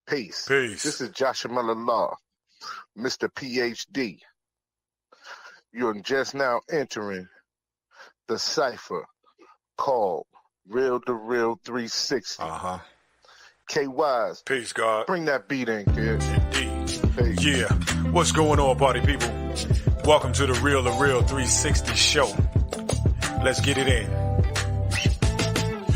Peace. Peace. This is Joshua Law, Mr. PhD. You're just now entering the cipher called Real to Real 360. K-Wise. Peace, God. Bring that beat in, kid. Indeed. Peace. Yeah. What's going on, party people? Welcome to the Real to Real 360 show. Let's get it in.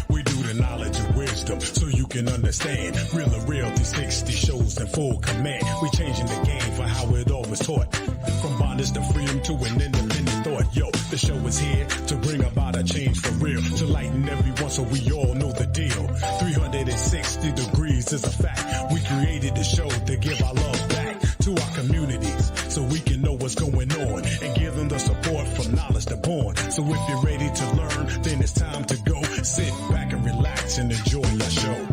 We do the knowledge and wisdom so you can understand. Real to Real 360 shows in full command. We changing the game for how it all was taught. From bondage to freedom to an independent thought. Yo, the show is here to bring about a change for real. To lighten everyone so we all know the deal. 360 degrees is a fact. We created the show to give our love back to our communities so we can know what's going on and give them the support from knowledge to born. So if you're ready to learn, then it's time to go. Sit back and relax and enjoy your show.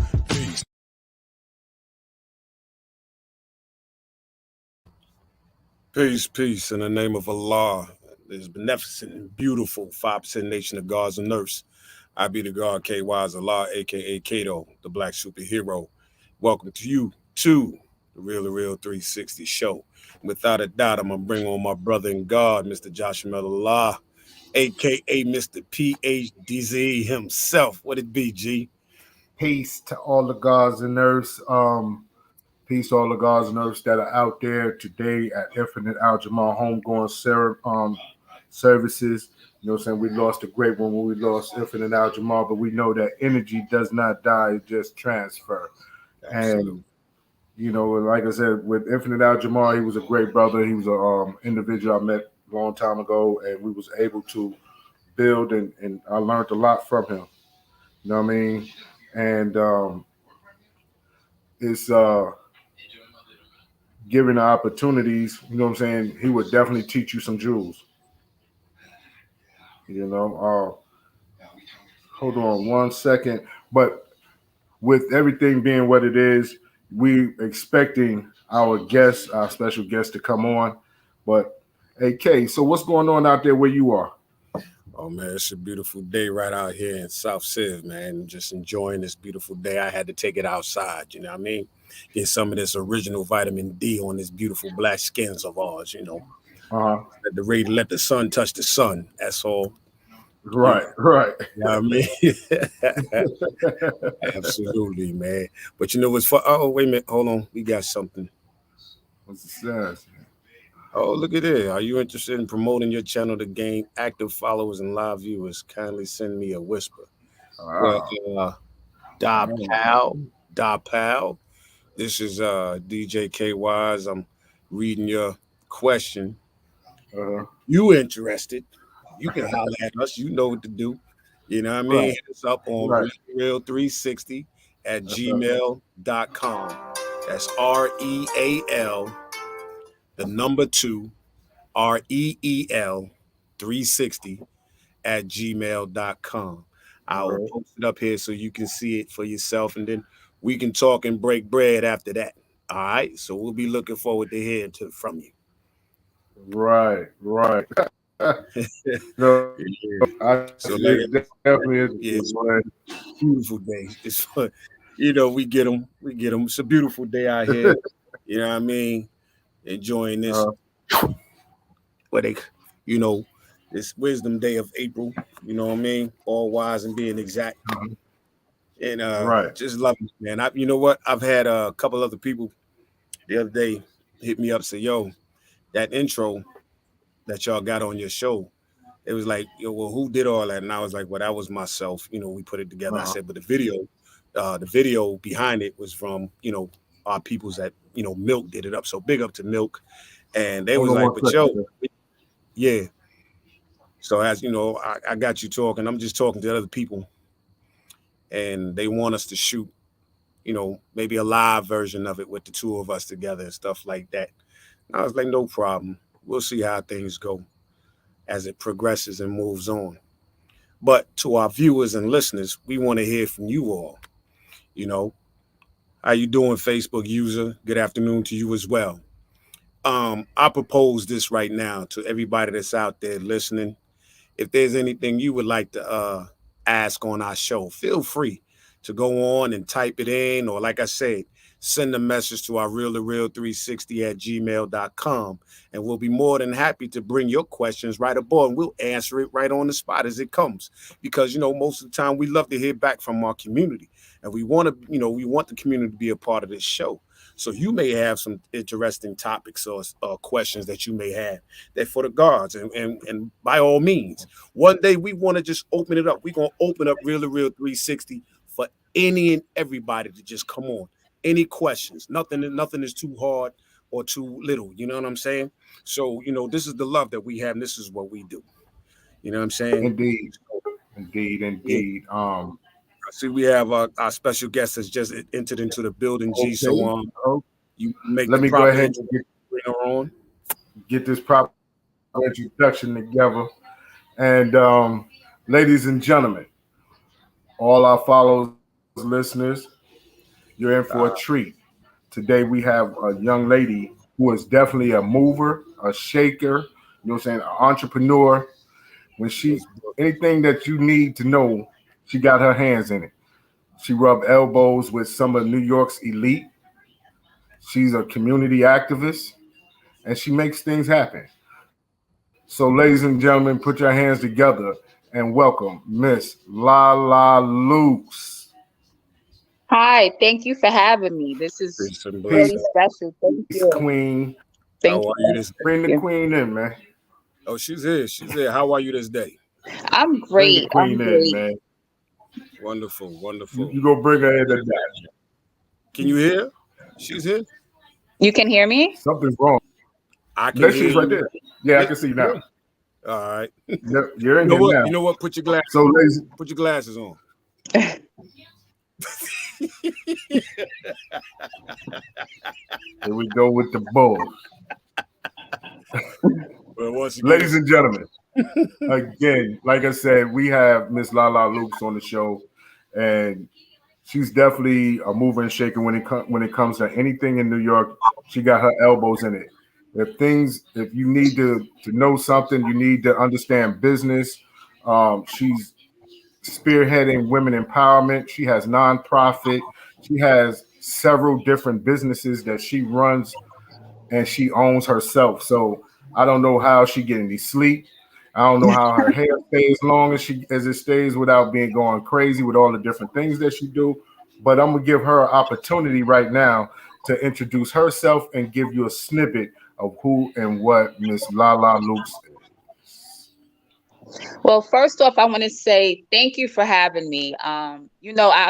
Peace. Peace, in the name of Allah. This beneficent and beautiful 5% nation of gods and nurse. I be the God K-Wise Allah, a.k.a. Kato, the black superhero. Welcome to you to the Real to Real 360 show. Without a doubt, I'm going to bring on my brother in God, Mr. Joshua Allah, a.k.a. Mr. PhDZ himself. What it be, G? Peace to all the gods and nurse. Peace to all the gods and nurse that are out there today at Infinite Al-Jamal Homegoing Services. You know what I'm saying? We lost a great one when we lost Infinite Al-Jamal, but we know that energy does not die, it just transfer. Absolutely. And, you know, like I said, with Infinite Al-Jamal, he was a great brother. He was an individual I met a long time ago, and we was able to build, and I learned a lot from him. You know what I mean? And it's given the opportunities, you know what I'm saying, he would definitely teach you some jewels. You know, hold on one second. But with everything being what it is, we expecting our guest, our special guest, to come on. But hey, Kay, so what's going on out there where you are? Oh, man, it's a beautiful day right out here in South Civ, man. Just enjoying this beautiful day. I had to take it outside, you know what I mean? Get some of this original vitamin D on this beautiful black skins of ours, you know. Let the sun touch the sun. That's all. Right. You know what I mean? Absolutely, man. But you know what's fun? Oh, wait a minute. Hold on. We got something. What's the status? Oh, look at it. Are you interested in promoting your channel to gain active followers and live viewers? Kindly send me a whisper. Wow. Da Pal. This is DJ K-Wise. I'm reading your question. You interested? You can holler at us. You know what to do. You know what I mean? Right. Hit us up on real360 at gmail.com. That's REAL, the number 2, REEL 360 at gmail.com. I'll post it up here so you can see it for yourself, and then we can talk and break bread after that. All right? So we'll be looking forward to hearing from you. Right. No, definitely is beautiful day. It's fun. You know, we get them. It's a beautiful day out here. You know what I mean? Enjoying this. This Wisdom Day of April. You know what I mean? All wise and being exact. And just loving it, man. You know what? I've had a couple other people the other day hit me up, say, yo, that intro that y'all got on your show, it was like, yo, well, who did all that? And I was like, well, that was myself. You know, we put it together. I said, but the video behind it was from, you know, our peoples that, you know, Milk did it up. So big up to Milk. And they was like, but yo, yeah. So as you know, I got you talking. I'm just talking to other people. And they want us to shoot, you know, maybe a live version of it with the two of us together and stuff like that. And I was like, no problem. We'll see how things go as it progresses and moves on. But to our viewers and listeners, we want to hear from you all. You know, how you doing, Facebook user? Good afternoon to you as well. I propose this right now to everybody that's out there listening. If there's anything you would like to ask on our show, feel free. to go on and type it in, or like I said, send a message to our realthereal360@gmail.com, and we'll be more than happy to bring your questions right aboard, and we'll answer it right on the spot as it comes. Because, most of the time we love to hear back from our community, and we want the community to be a part of this show. So you may have some interesting topics or questions that you may have that for the guards, and by all means, one day we want to just open it up. We're going to open up Real to Real 360 for any and everybody to just come on. Any questions? Nothing is too hard or too little. You know what I'm saying? So, this is the love that we have, and this is what we do. You know what I'm saying? Indeed. Yeah. I see we have our special guest that's just entered into the building, G. Okay. So you make Let me go ahead and bring her on. Get this proper introduction together. And ladies and gentlemen, all our followers, listeners, you're in for a treat. Today we have a young lady who is definitely a mover, a shaker, an entrepreneur. When anything that you need to know, she got her hands in it. She rubbed elbows with some of New York's elite. She's a community activist, and she makes things happen. So, ladies and gentlemen, put your hands together and welcome Miss Lala Lukes. Hi, thank you for having me. This is really special. Thank you. Queen. Thank you. Bring the queen in, man. Oh, she's here. She's here. How are you this day? I'm great. Bring the queen in, man. Wonderful. You go bring her in today. Can you hear? She's here. You can hear me? Something's wrong. I can hear she's right there. Yeah, I can see you now. All right. You're in here now. You know what? Put your glasses. So, ladies, put your glasses on. Here we go with the bull. Ladies and gentlemen, again, like I said, we have Miss Lala Lukes on the show, and she's definitely a mover and shaker when it comes to anything in New York. She got her elbows in it. If you need to know something, you need to understand business. She's spearheading women empowerment. She has nonprofit. She has several different businesses that she runs, and she owns herself. So I don't know how she get any sleep. I don't know how her hair stays long as it stays without going crazy with all the different things that she do. But I'm gonna give her an opportunity right now to introduce herself and give you a snippet of who and what Miss Lala Lukes is. Well, first off, I want to say thank you for having me. I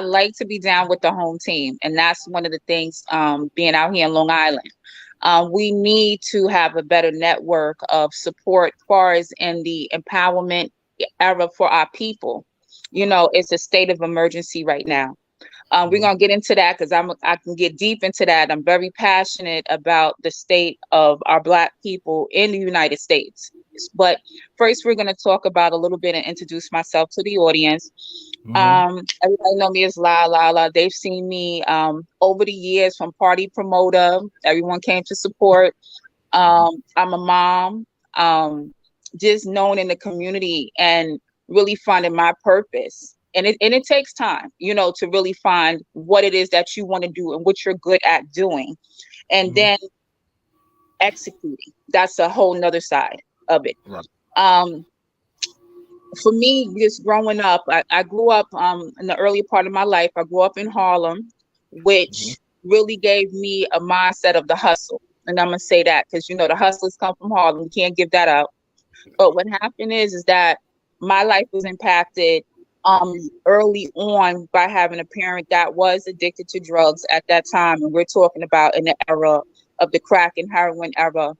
like to be down with the home team, and that's one of the things being out here in Long Island. We need to have a better network of support as far as in the empowerment era for our people. It's a state of emergency right now. We're going to get into that because I can get deep into that. I'm very passionate about the state of our Black people in the United States. But first, we're going to talk about a little bit and introduce myself to the audience. Everybody know me as Lala. They've seen me over the years from party promoter. Everyone came to support. I'm a mom, just known in the community and really finding my purpose. And it takes time, to really find what it is that you want to do and what you're good at doing. And then executing. That's a whole nother side of it. Right. For me, just growing up, I grew up in the early part of my life. I grew up in Harlem, which really gave me a mindset of the hustle. And I'm going to say that because, the hustlers come from Harlem. You can't give that up. But what happened is that my life was impacted early on by having a parent that was addicted to drugs at that time. And we're talking about in the era of the crack and heroin era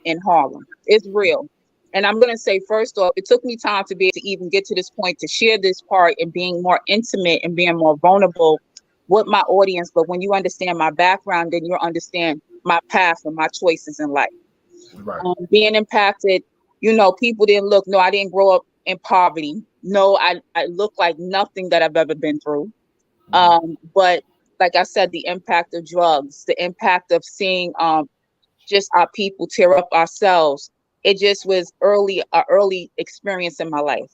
in Harlem. It's real. And I'm going to say, first off, it took me time to be able to even get to this point, to share this part and being more intimate and being more vulnerable with my audience. But when you understand my background, then you'll understand my path and my choices in life. Right. Being impacted, people didn't look. No, I didn't grow up in poverty. No, I look like nothing that I've ever been through. But like I said, the impact of drugs, the impact of seeing just our people tear up ourselves. It just was an early experience in my life.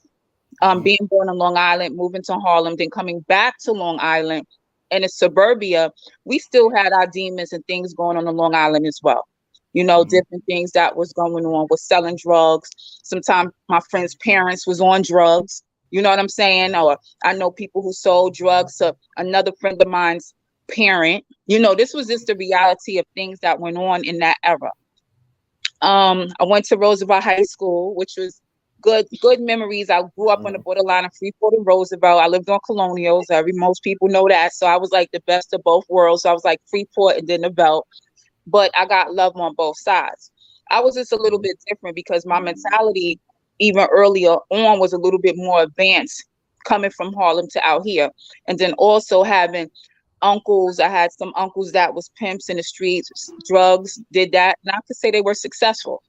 Being born on Long Island, moving to Harlem, then coming back to Long Island in a suburbia, we still had our demons and things going on Long Island as well. Different things that was going on with selling drugs. Sometimes my friends' parents was on drugs. You know what I'm saying? Or I know people who sold drugs to another friend of mine's parent. This was just the reality of things that went on in that era. I went to Roosevelt High School, which was good memories. I grew up on the borderline of Freeport and Roosevelt. I lived on Colonials. Most people know that. So I was like the best of both worlds. So I was like Freeport and then the Belt. But I got love on both sides. I was just a little bit different because my mentality, even earlier on, was a little bit more advanced coming from Harlem to out here. And then also having uncles. I had some uncles that was pimps in the streets, drugs, did that. And I could say they were successful,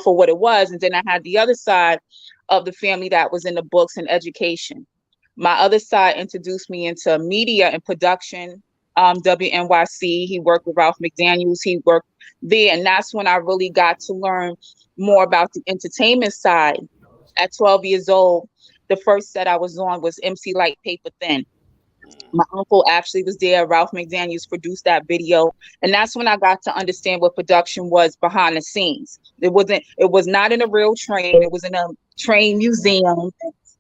for what it was. And then I had the other side of the family that was in the books and education. My other side introduced me into media and production. WNYC, he worked with Ralph McDaniels, he worked there. And that's when I really got to learn more about the entertainment side. At 12 years old, the first set I was on was MC Light Paper Thin. My uncle actually was there. Ralph McDaniels produced that video. And that's when I got to understand what production was behind the scenes. It was not in a real train. It was in a train museum.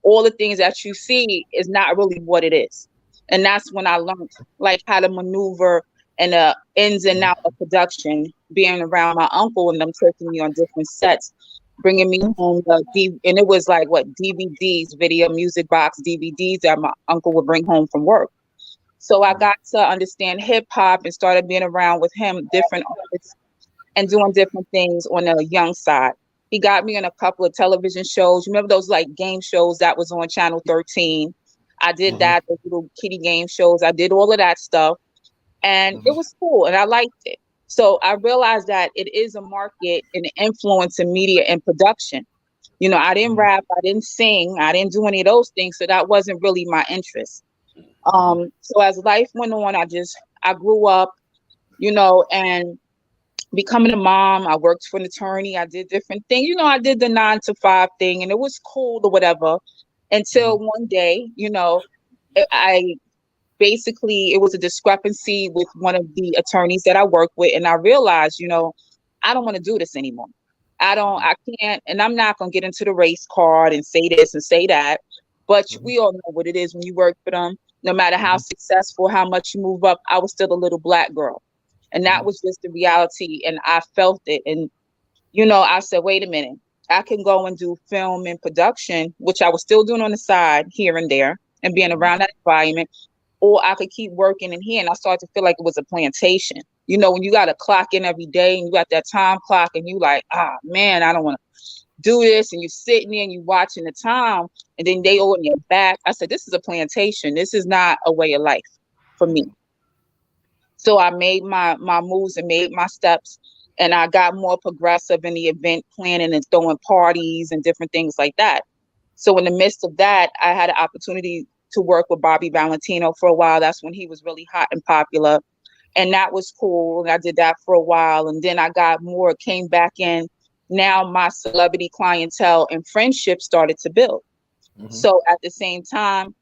All the things that you see is not really what it is. And that's when I learned like how to maneuver and the ins and out of production, being around my uncle and them taking me on different sets, bringing me home and it was like DVDs, video music box DVDs that my uncle would bring home from work. So I got to understand hip hop and started being around with him, different artists, and doing different things on the young side. He got me on a couple of television shows. Remember those like game shows that was on Channel 13? I did that, those little kiddie game shows. I did all of that stuff. And it was cool and I liked it. So I realized that it is a market and influence in media and production. I didn't rap, I didn't sing, I didn't do any of those things. So that wasn't really my interest. So as life went on, I grew up, and becoming a mom. I worked for an attorney. I did different things. I did the 9-to-5 thing and it was cool or whatever until one day, it was a discrepancy with one of the attorneys that I work with. And I realized, I don't want to do this anymore. I can't, and I'm not going to get into the race card and say this and say that, but we all know what it is when you work for them. No matter how successful, how much you move up, I was still a little Black girl. And that was just the reality. And I felt it. And, I said, wait a minute, I can go and do film and production, which I was still doing on the side here and there and being around that environment. Or I could keep working in here. And I started to feel like it was a plantation. When you got to clock in every day and you got that time clock and you like, man, I don't want to do this. And you're sitting there and you watching the time and then they on your back. I said, this is a plantation. This is not a way of life for me. So I made my moves and made my steps. And I got more progressive in the event planning and throwing parties and different things like that. So in the midst of that, I had an opportunity to work with Bobby Valentino for a while. That's when he was really hot and popular. And that was cool. And I did that for a while. And then I got more, came back in. Now my celebrity clientele and friendship started to build. So at the same time,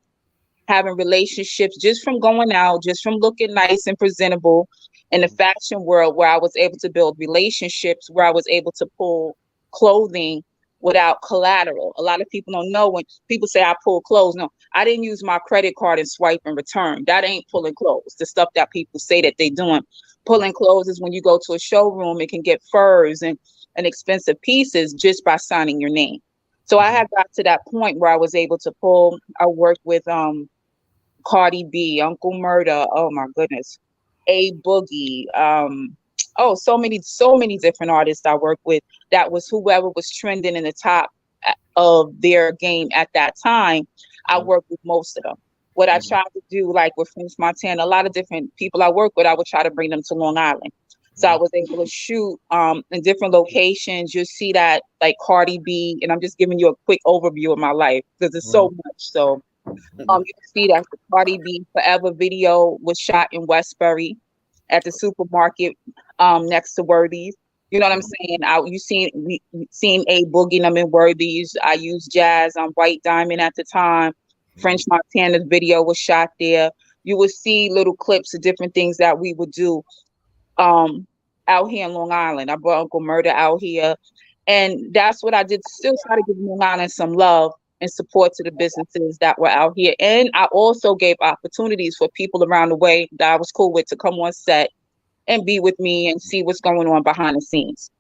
having relationships just from going out, just from looking nice and presentable in the fashion world, where I was able to build relationships, where I was able to pull clothing without collateral. A lot of people don't know when people say I pull clothes. No, I didn't use my credit card and swipe and return. That ain't pulling clothes. The stuff that people say that they doing. Pulling clothes is when you go to a showroom and can get furs and expensive pieces just by signing your name. So I had got to that point where I was able to pull. I worked with Cardi B, Uncle Murda. Oh my goodness, A Boogie. So many different artists I worked with. That was whoever was trending in the top of their game at that time. I worked with most of them. What I tried to do, like with French Montana, a lot of different people I work with, I would try to bring them to Long Island. So I was able to shoot in different locations. You'll see that like Cardi B, and I'm just giving you a quick overview of my life because it's so much. So you see that the Cardi B Forever video was shot in Westbury at the supermarket next to Worthy's. You know what I'm saying? You seen A Boogie and I'm in Worthies. I used Jazz on White Diamond at the time. French Montana's video was shot there. You would see little clips of different things that we would do out here in Long Island. I brought Uncle Murder out here. And that's what I did. Still try to give Long Island some love and support to the businesses that were out here. And I also gave opportunities for people around the way that I was cool with to come on set and be with me and see what's going on behind the scenes.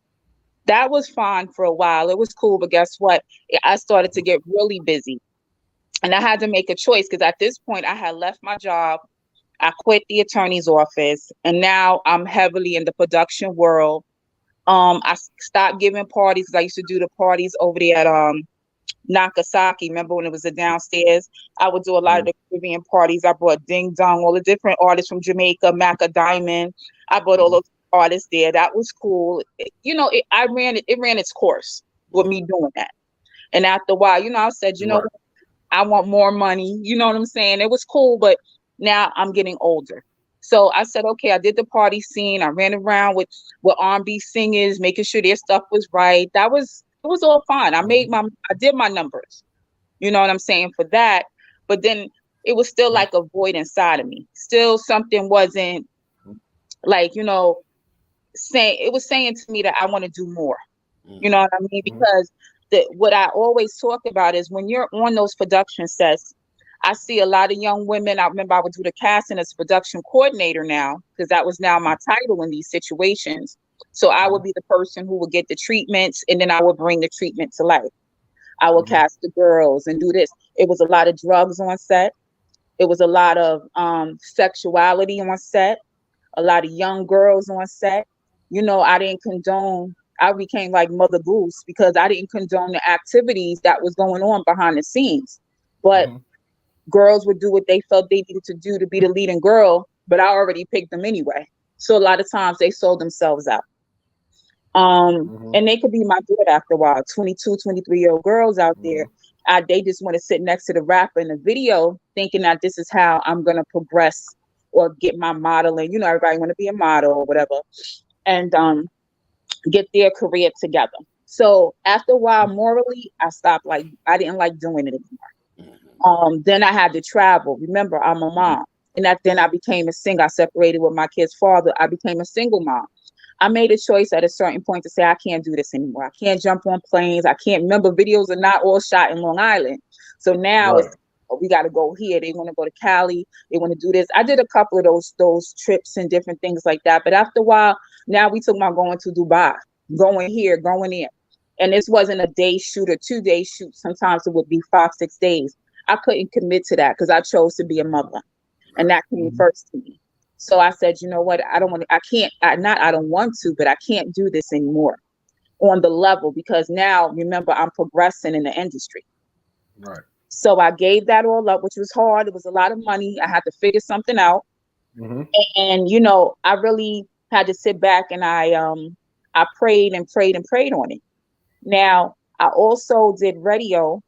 That was fine for a while. It was cool, but guess what? I started to get really busy. And I had to make a choice because at this point I had left my job. I quit the attorney's office and now I'm heavily in the production world. I stopped giving parties because I used to do the parties over there at Nagasaki. Remember when it was the downstairs? I would do a lot of the Caribbean parties. I brought Ding Dong, all the different artists from Jamaica, Maca Diamond. I brought all those artists there. That was cool. It ran its course with me doing that. And after a while, I said, I want more money. You know what I'm saying? It was cool, but now I'm getting older. So I said, okay, I did the party scene. I ran around with R&B singers, making sure their stuff was right. It was all fine. I did my numbers. You know what I'm saying, for that. But then it was still like a void inside of me. Still something wasn't like, it was saying to me that I want to do more. You know what I mean? Because what I always talk about is when you're on those production sets, I see a lot of young women. I remember I would do the casting as production coordinator now, because that was now my title in these situations. So I would be the person who would get the treatments, and then I would bring the treatment to life. I would cast the girls and do this. It was a lot of drugs on set. It was a lot of sexuality on set, a lot of young girls on set. I didn't condone. I became like Mother Goose because I didn't condone the activities that was going on behind the scenes. But girls would do what they felt they needed to do to be the leading girl, but I already picked them anyway. So a lot of times they sold themselves out. And they could be my daughter after a while, 22, 23-year-old girls out there. They just want to sit next to the rapper in the video thinking that this is how I'm going to progress or get my modeling. Everybody want to be a model or whatever. And get their career together. So after a while, morally, I stopped. I didn't like doing it anymore. Then I had to travel. Remember, I'm a mom. And then I became a singer. I separated with my kid's father. I became a single mom. I made a choice at a certain point to say, I can't do this anymore. I can't jump on planes. I can't remember, videos are not all shot in Long Island. So now we got to go here. They want to go to Cali. They want to do this. I did a couple of those trips and different things like that. But after a while, now we talking about going to Dubai, going here, going there. And this wasn't a day shoot or 2 day shoot. Sometimes it would be 5-6 days. I couldn't commit to that because I chose to be a mother. And that came first to me. So I said, you know what? I don't want to, but I can't do this anymore on the level, because now, remember, I'm progressing in the industry. Right. So I gave that all up, which was hard. It was a lot of money. I had to figure something out. And, I really had to sit back and I prayed and prayed and prayed on it. Now, I also did radio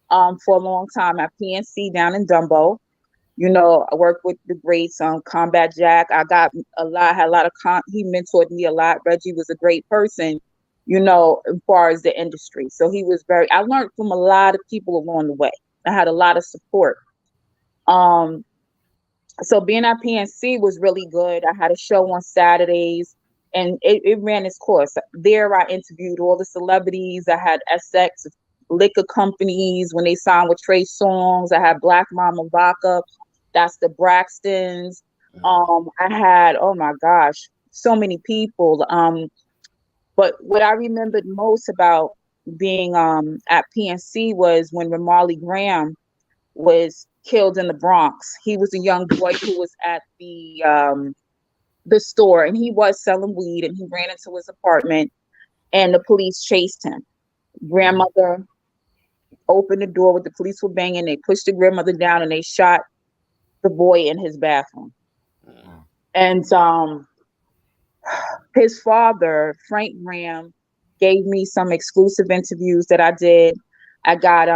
for a long time at PNC down in Dumbo. I worked with the greats on Combat Jack. I had a lot of he mentored me a lot. Reggie was a great person, as far as the industry. So he was I learned from a lot of people along the way. I had a lot of support. So being at PNC was really good. I had a show on Saturdays and it ran its course. There I interviewed all the celebrities. I had SX liquor companies when they signed with Trey Songz. I had Black Mama Vodka. That's the Braxtons. I had, oh my gosh, so many people. But what I remembered most about being at PNC was when Ramarley Graham was killed in the Bronx. He was a young boy who was at the store, and he was selling weed, and he ran into his apartment and the police chased him. Grandmother opened the door with the police were banging. They pushed the grandmother down and they shot the boy in his bathroom. And his father, Frank Graham, gave me some exclusive interviews that I did. I got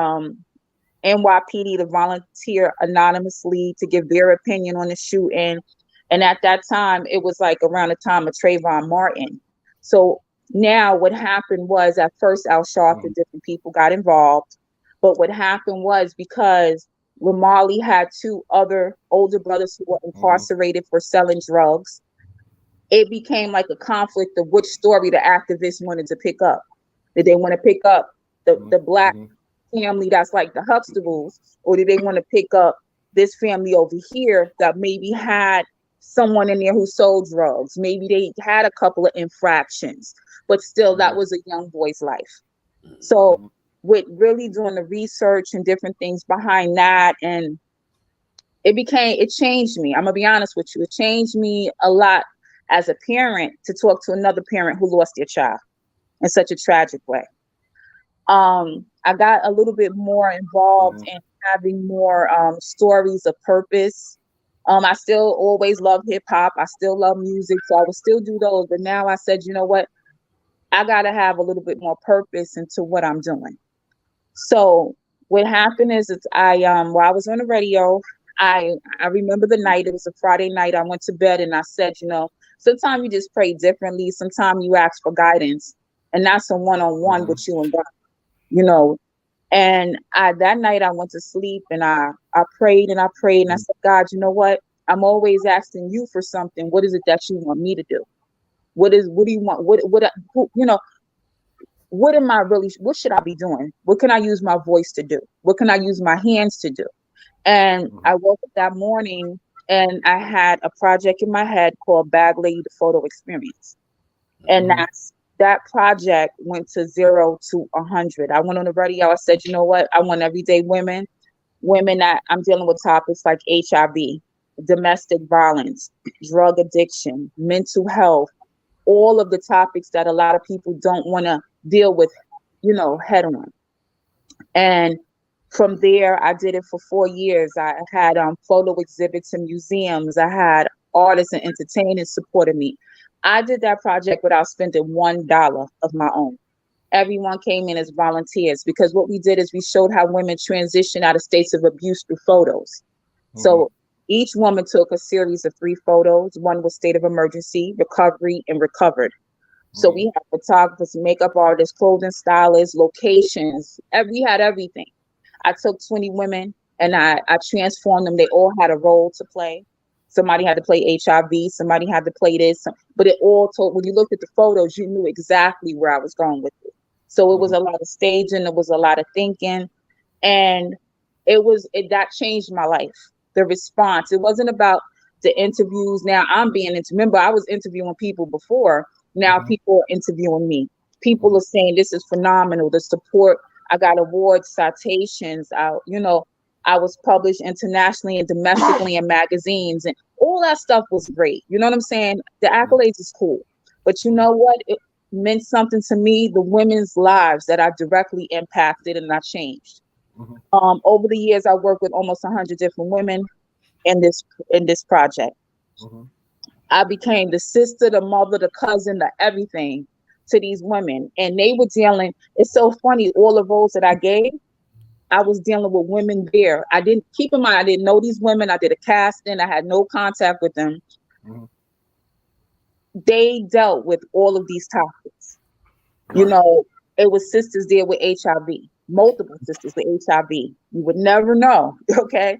NYPD to volunteer anonymously to give their opinion on the shooting. And at that time, it was like around the time of Trayvon Martin. So Now, what happened was at first Al Sharpton and different people got involved. But what happened was because Ramali had two other older brothers who were incarcerated for selling drugs, it became like a conflict of which story the activists wanted to pick up. Did they want to pick up the black family that's like the Huxtables, or did they want to pick up this family over here that maybe had someone in there who sold drugs? Maybe they had a couple of infractions, but still that was a young boy's life. So with really doing the research and different things behind that, and it changed me. I'm gonna be honest with you. It changed me a lot as a parent to talk to another parent who lost their child in such a tragic way. I got a little bit more involved in having more stories of purpose. I still always love hip hop. I still love music, so I would still do those. But now I said, you know what? I gotta have a little bit more purpose into what I'm doing. So what happened is while I was on the radio, I remember the night, it was a Friday night, I went to bed and I said, you know, sometimes you just pray differently, sometimes you ask for guidance, and that's a one-on-one with you and God, you know. And that night I went to sleep and I prayed and I prayed and I said, God, you know what? I'm always asking you for something. What is it that you want me to do? What do you want? What should I be doing? What can I use my voice to do? What can I use my hands to do? And I woke up that morning and I had a project in my head called Bag Lady the Photo Experience. And that project went to 0 to 100. I went on the radio. I said, you know what? I want everyday women that I'm dealing with topics like HIV, domestic violence, drug addiction, mental health, all of the topics that a lot of people don't want to deal with, you know, head on. And from there, I did it for 4 years. I had photo exhibits in museums. I had artists and entertainers supporting me. I did that project without spending $1 of my own. Everyone came in as volunteers because what we did is we showed how women transition out of states of abuse through photos. So each woman took a series of 3 photos. One was state of emergency, recovery, and recovered. So we had photographers, makeup artists, clothing stylists, locations. We had everything. I took 20 women and I transformed them. They all had a role to play. Somebody had to play HIV. Somebody had to play this. But it all told, when you looked at the photos, you knew exactly where I was going with it. So it was a lot of staging. It was a lot of thinking. And that changed my life. The response. It wasn't about the interviews. Now I'm being interviewed. Remember, I was interviewing people before. Now people are interviewing me. People are saying this is phenomenal. The support. I got awards, citations. I was published internationally and domestically in magazines, and all that stuff was great. You know what I'm saying? The accolades is cool, but you know what? It meant something to me. The women's lives that I directly impacted and I changed. Over the years, I worked with almost 100 different women in this project. I became the sister, the mother, the cousin, the everything to these women, and they were dealing. It's so funny. All the roles that I gave, I was dealing with women there. I didn't keep in mind. I didn't know these women. I did a casting. I had no contact with them. They dealt with all of these topics. You know, it was sisters there with HIV, multiple sisters with HIV. You would never know. Okay.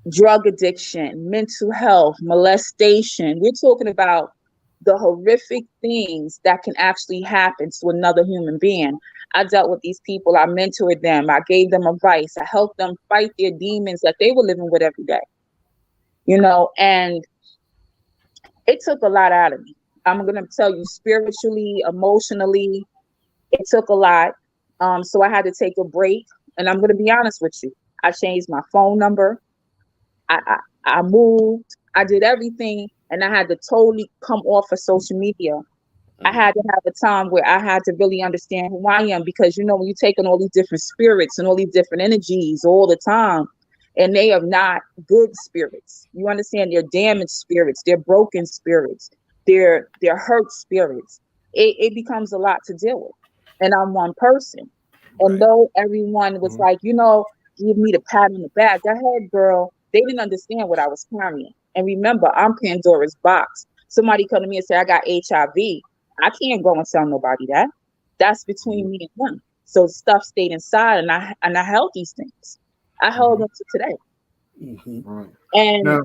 Drug addiction, mental health, molestation. We're talking about the horrific things that can actually happen to another human being. I dealt with these people. I mentored them. I gave them advice. I helped them fight their demons that they were living with every day. You know, and it took a lot out of me. I'm going to tell you, spiritually, emotionally, it took a lot. So I had to take a break. And I'm going to be honest with you. I changed my phone number. I moved. I did everything. And I had to totally come off of social media. I had to have a time where I had to really understand who I am, because, you know, when you're taking all these different spirits and all these different energies all the time, and they are not good spirits. You understand? They're damaged spirits. They're broken spirits. They're hurt spirits. It becomes a lot to deal with. And I'm one person. And though everyone was like, you know, give me the pat on the back, go ahead, girl. They didn't understand what I was carrying. And remember, I'm Pandora's box. Somebody come to me and say, I got HIV. I can't go and tell nobody that. That's between me and them. So stuff stayed inside, and I held these things. I held them to today. Right. And Now,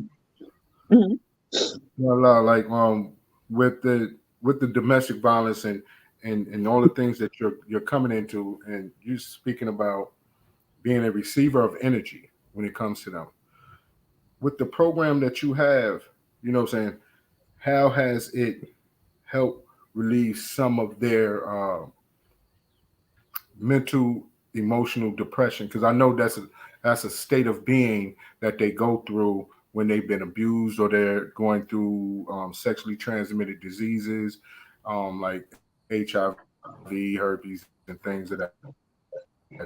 mhm. like with the domestic violence and all the things that you're coming into, and you speaking about being a receiver of energy when it comes to them. With the program that you have, you know what I'm saying, how has it helped relieve some of their mental emotional depression? Because I know that's a state of being that they go through when they've been abused or they're going through sexually transmitted diseases like HIV, herpes, and things of that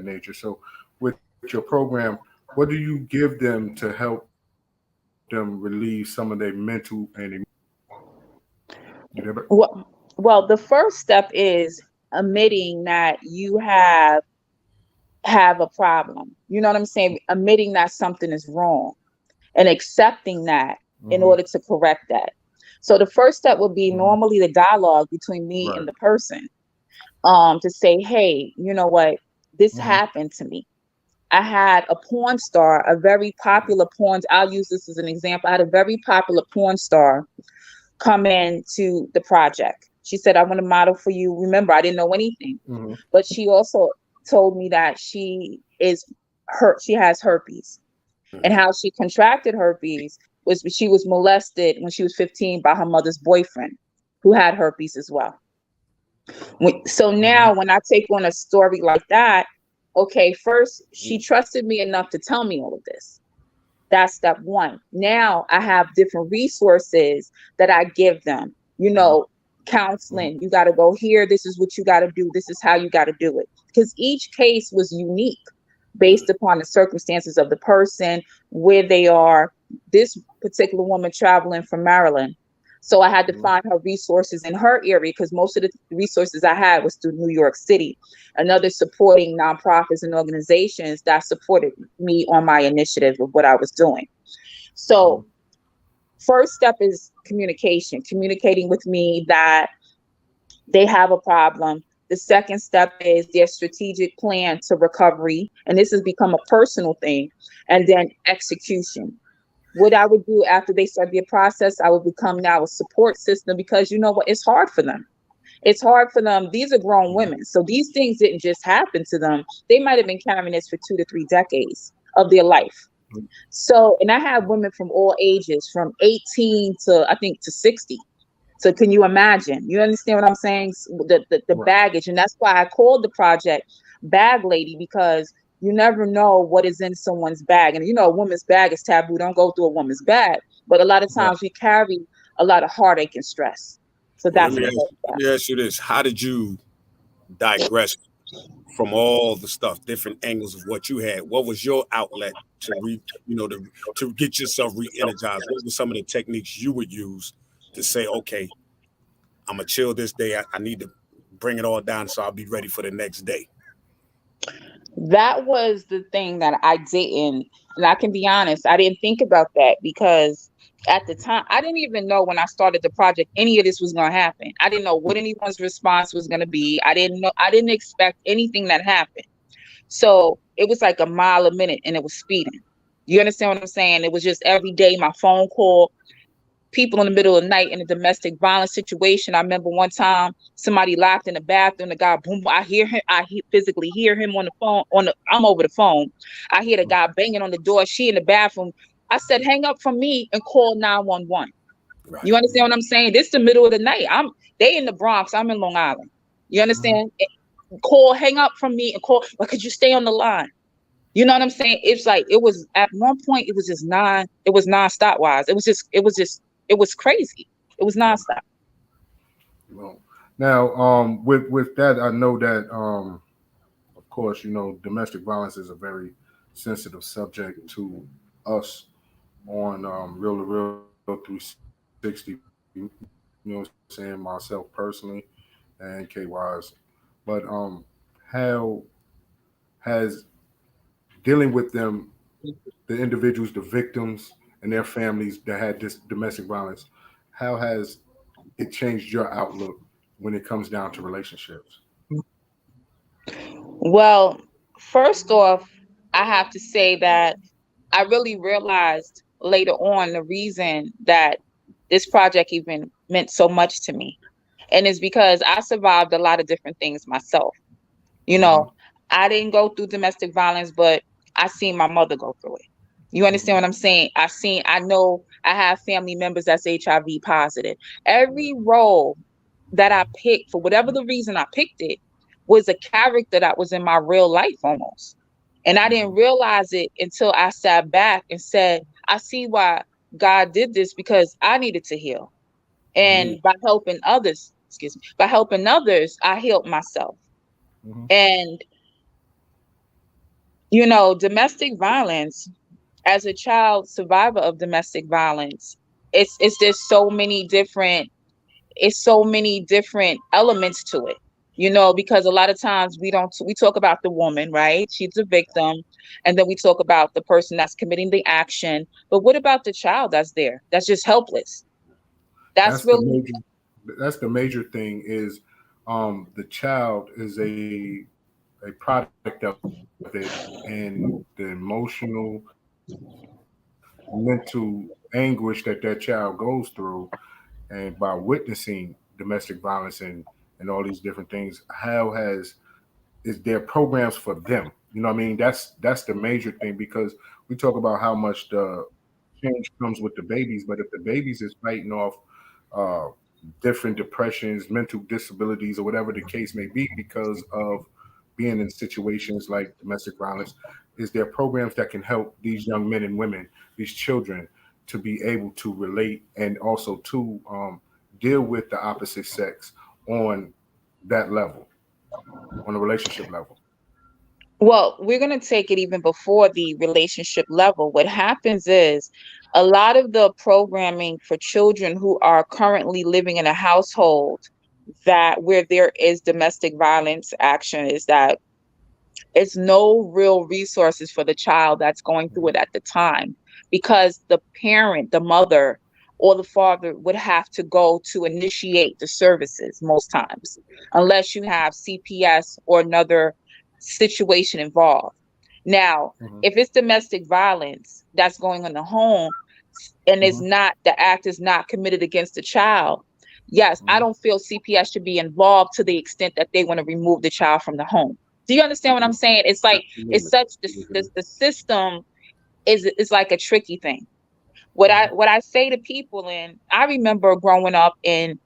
nature. So with your program, what do you give them to help them relieve some of their mental and you never. Well, the first step is admitting that you have a problem. You know what I'm saying? Admitting that something is wrong and accepting that in order to correct that. So the first step would be normally the dialogue between me and the person, to say, hey, you know what, this happened to me. I had a porn star, a very popular porn. I'll use this as an example. I had a very popular porn star come into the project. She said, I want to model for you. Remember, I didn't know anything, but she also told me that she has herpes, and how she contracted herpes was she was molested when she was 15 by her mother's boyfriend, who had herpes as well. So now when I take on a story like that, okay, first she trusted me enough to tell me all of this. That's step one. Now I have different resources that I give them. Counseling. You got to go here. This is what you got to do. This is how you got to do it. Because each case was unique based upon the circumstances of the person, where they are. This particular woman traveling from Maryland. So I had to find her resources in her area, because most of the resources I had was through New York City and other supporting nonprofits and organizations that supported me on my initiative of what I was doing. So first step is communicating with me that they have a problem. The second step is their strategic plan to recovery. And this has become a personal thing. And then execution. What I would do after they start their process, I would become now a support system, because you know what? It's hard for them. It's hard for them. These are grown women. So these things didn't just happen to them. They might have been carrying this for 2 to 3 decades of their life. So, and I have women from all ages, from 18 to I think to 60. So can you imagine? You understand what I'm saying? The baggage. And that's why I called the project Bag Lady, because you never know what is in someone's bag. And a woman's bag is taboo. Don't go through a woman's bag. But a lot of times we carry a lot of heartache and stress. So Well, that's let me ask you this. How did you digress from all the stuff, different angles of what you had? What was your outlet to get yourself re-energized? What were some of the techniques you would use to say, okay, I'm gonna chill this day. I need to bring it all down so I'll be ready for the next day? That was the thing that I didn't, and I can be honest, I didn't think about that, because at the time, I didn't even know when I started the project any of this was going to happen. I didn't know what anyone's response was going to be. I didn't expect anything that happened. So it was like a mile a minute, and it was speeding. You understand what I'm saying? It was just every day my phone call, people in the middle of the night in a domestic violence situation. I remember one time somebody locked in the bathroom. The guy, boom, I hear him. Physically hear him on the phone. I'm over the phone. I hear the guy banging on the door. She in the bathroom. I said, hang up from me and call 911. Right. You understand what I'm saying? This is the middle of the night. They in the Bronx. I'm in Long Island. You understand? Call, hang up from me and call. But could you stay on the line? You know what I'm saying? It's like, it was at one point, it was just nonstop wise. It was crazy. It was nonstop. Well, now, with that, I know that, of course, domestic violence is a very sensitive subject to us on Real to Real 360. Saying myself personally and K Wise, but how has dealing with them, the individuals, the victims, and their families that had this domestic violence, how has it changed your outlook when it comes down to relationships? Well, first off, I have to say that I really realized later on the reason that this project even meant so much to me. And it's because I survived a lot of different things myself. You know, I didn't go through domestic violence, but I seen my mother go through it. You understand what I'm saying? I know I have family members that's HIV positive. Every role that I picked, for whatever the reason I picked it, was a character that was in my real life almost. And I didn't realize it until I sat back and said, I see why God did this, because I needed to heal. And by helping others, I healed myself. And, domestic violence, as a child survivor of domestic violence, it's there's so many different elements to it, because a lot of times we talk about the woman, right? She's a victim. And then we talk about the person that's committing the action. But what about the child that's there, that's just helpless? That's really That's the major thing is the child is a product of it, and the emotional, mental anguish that child goes through, and by witnessing domestic violence and all these different things, how is there programs for them? You know what I mean? That's the major thing, because we talk about how much the change comes with the babies, but if the babies is fighting off uh, different depressions, mental disabilities, or whatever the case may be, because of being in situations like domestic violence, is there programs that can help these young men and women, these children, to be able to relate and also to deal with the opposite sex on that level, on a relationship level? Well, we're going to take it even before the relationship level. What happens is a lot of the programming for children who are currently living in a household that where there is domestic violence action is that it's no real resources for the child that's going through it at the time, because the parent, the mother or the father, would have to go to initiate the services most times, unless you have CPS or another situation involved. Now, if it's domestic violence that's going on in the home and the act is not committed against the child, yes, I don't feel CPS should be involved to the extent that they want to remove the child from the home. Do you understand what I'm saying? It's like the system is like a tricky thing. What I say to people, and I remember growing up, and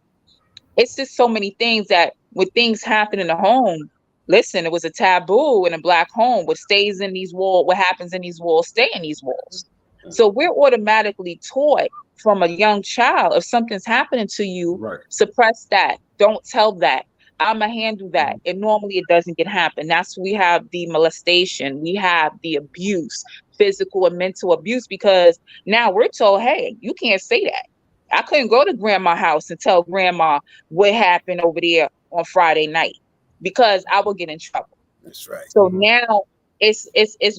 it's just so many things that when things happen in the home, listen, it was a taboo in a Black home. What happens in these walls stay in these walls. So we're automatically taught from a young child, if something's happening to you, suppress that. Don't tell that. I'ma handle that. And normally it doesn't get happen. We have the molestation, we have the abuse, physical and mental abuse, because now we're told, hey, you can't say that. I couldn't go to grandma's house and tell grandma what happened over there on Friday night, because I will get in trouble. That's right. So now it's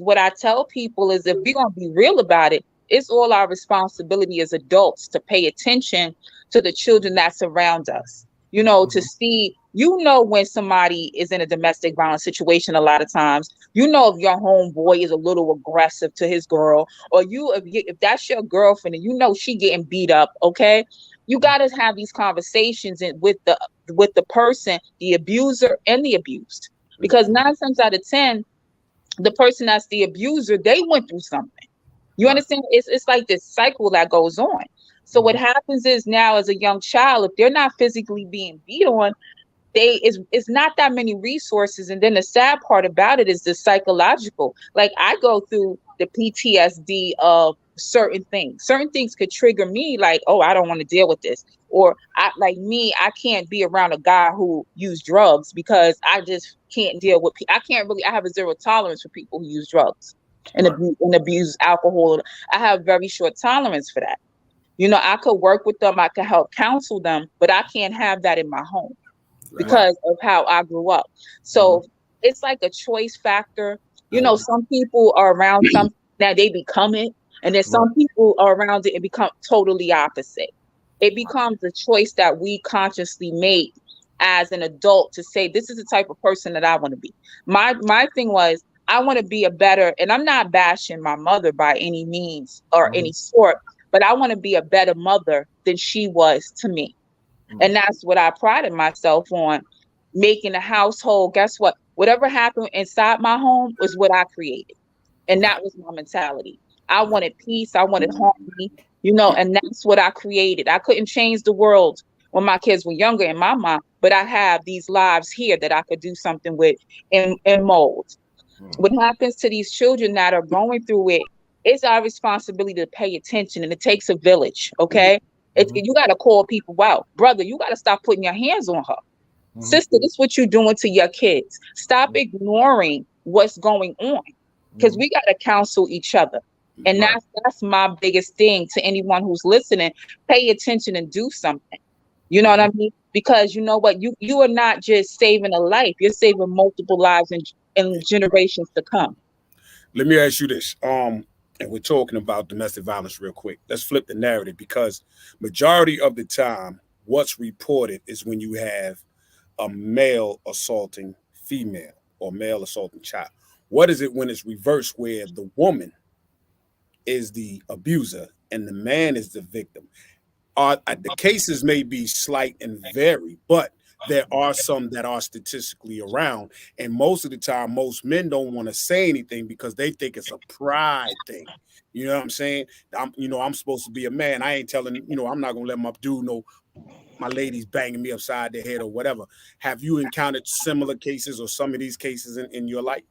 what I tell people is, if we're gonna be real about it, it's all our responsibility as adults to pay attention to the children that surround us. To see, when somebody is in a domestic violence situation, a lot of times, if your homeboy is a little aggressive to his girl, or if that's your girlfriend and she getting beat up, okay, you got to have these conversations with the person, the abuser and the abused, because 9 times out of 10, the person that's the abuser, they went through something. You understand? It's like this cycle that goes on. So what happens is, now as a young child, if they're not physically being beat on, it's not that many resources. And then the sad part about it is the psychological. Like, I go through the PTSD of certain things. Certain things could trigger me, like, oh, I don't want to deal with this. Or I can't be around a guy who used drugs, because I just can't deal with I have a zero tolerance for people who use drugs and abuse alcohol. I have very short tolerance for that. I could work with them, I could help counsel them, but I can't have that in my home because of how I grew up. So it's like a choice factor. Some people are around something that they become it, and then some people are around it and become totally opposite. It becomes a choice that we consciously make as an adult to say, this is the type of person that I want to be. My thing was, I want to be a better, and I'm not bashing my mother by any means or any sort, but I want to be a better mother than she was to me. And that's what I prided myself on, making the household. Guess what? Whatever happened inside my home was what I created. And that was my mentality. I wanted peace. I wanted harmony, and that's what I created. I couldn't change the world when my kids were younger in my mind, but I have these lives here that I could do something with and mold. What happens to these children that are going through it, it's our responsibility to pay attention, and it takes a village, okay? You got to call people out. Brother, you got to stop putting your hands on her. Sister, this is what you're doing to your kids. Stop ignoring what's going on, because we got to counsel each other. And that's my biggest thing to anyone who's listening. Pay attention and do something. You know what I mean? Because you know what? You are not just saving a life. You're saving multiple lives in generations to come. Let me ask you this. And we're talking about domestic violence real quick. Let's flip the narrative, because majority of the time, what's reported is when you have a male assaulting female or male assaulting child. What is it when it's reversed, where the woman is the abuser and the man is the victim? The cases may be slight and vary, but there are some that are statistically around. And most of the time, most men don't want to say anything because they think it's a pride thing. You know what I'm saying? I'm supposed to be a man. I ain't telling, I'm not going to let my dude know my lady's banging me upside the head or whatever. Have you encountered similar cases or some of these cases in your life?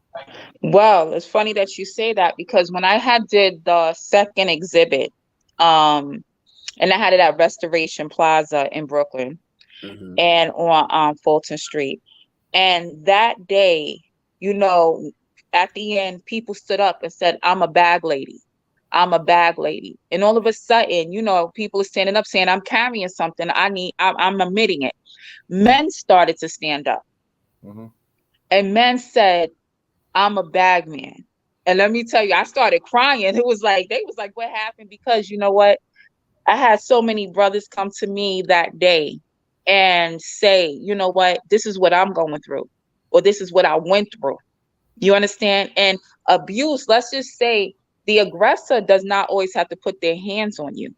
Well, it's funny that you say that, because when I did the second exhibit, and I had it at Restoration Plaza in Brooklyn and on Fulton Street. And that day, at the end, people stood up and said, I'm a bag lady. I'm a bag lady. And all of a sudden, people are standing up saying, I'm carrying something. I'm admitting it. Men started to stand up. And men said, I'm a bag man. And let me tell you, I started crying. They was like, what happened? Because you know what? I had so many brothers come to me that day and say, you know what, this is what I'm going through, or this is what I went through. You understand? And abuse, let's just say the aggressor does not always have to put their hands on you.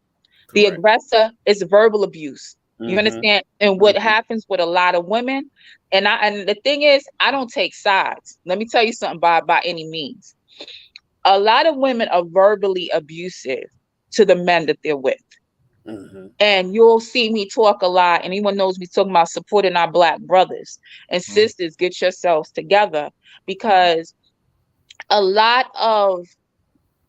Correct. The aggressor is verbal abuse. You understand? And what happens with a lot of women, and the thing is, I don't take sides. Let me tell you something by any means. A lot of women are verbally abusive to the men that they're with. And you'll see me talk a lot. Anyone knows me talking about supporting our Black brothers and sisters. Get yourselves together, because a lot of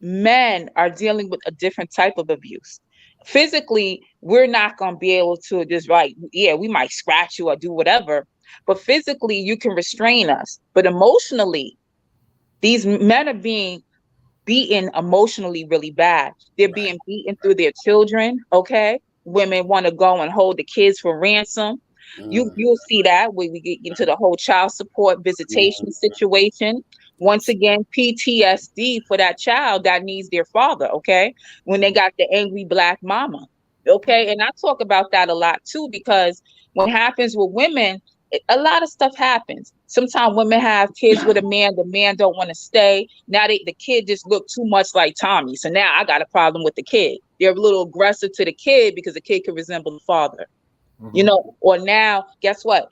men are dealing with a different type of abuse. Physically, we're not going to be able to just we might scratch you or do whatever, but physically you can restrain us. But emotionally, these men are being beaten emotionally really bad. They're being beaten through their children. Okay. Women want to go and hold the kids for ransom. You'll see that when we get into the whole child support visitation situation. Once again, PTSD for that child that needs their father. Okay. When they got the angry Black mama. Okay. And I talk about that a lot too, because what happens with women, a lot of stuff happens. Sometimes women have kids with a man, the man don't want to stay. Now the kid just look too much like Tommy. So now I got a problem with the kid. They're a little aggressive to the kid because the kid can resemble the father. Or now, guess what?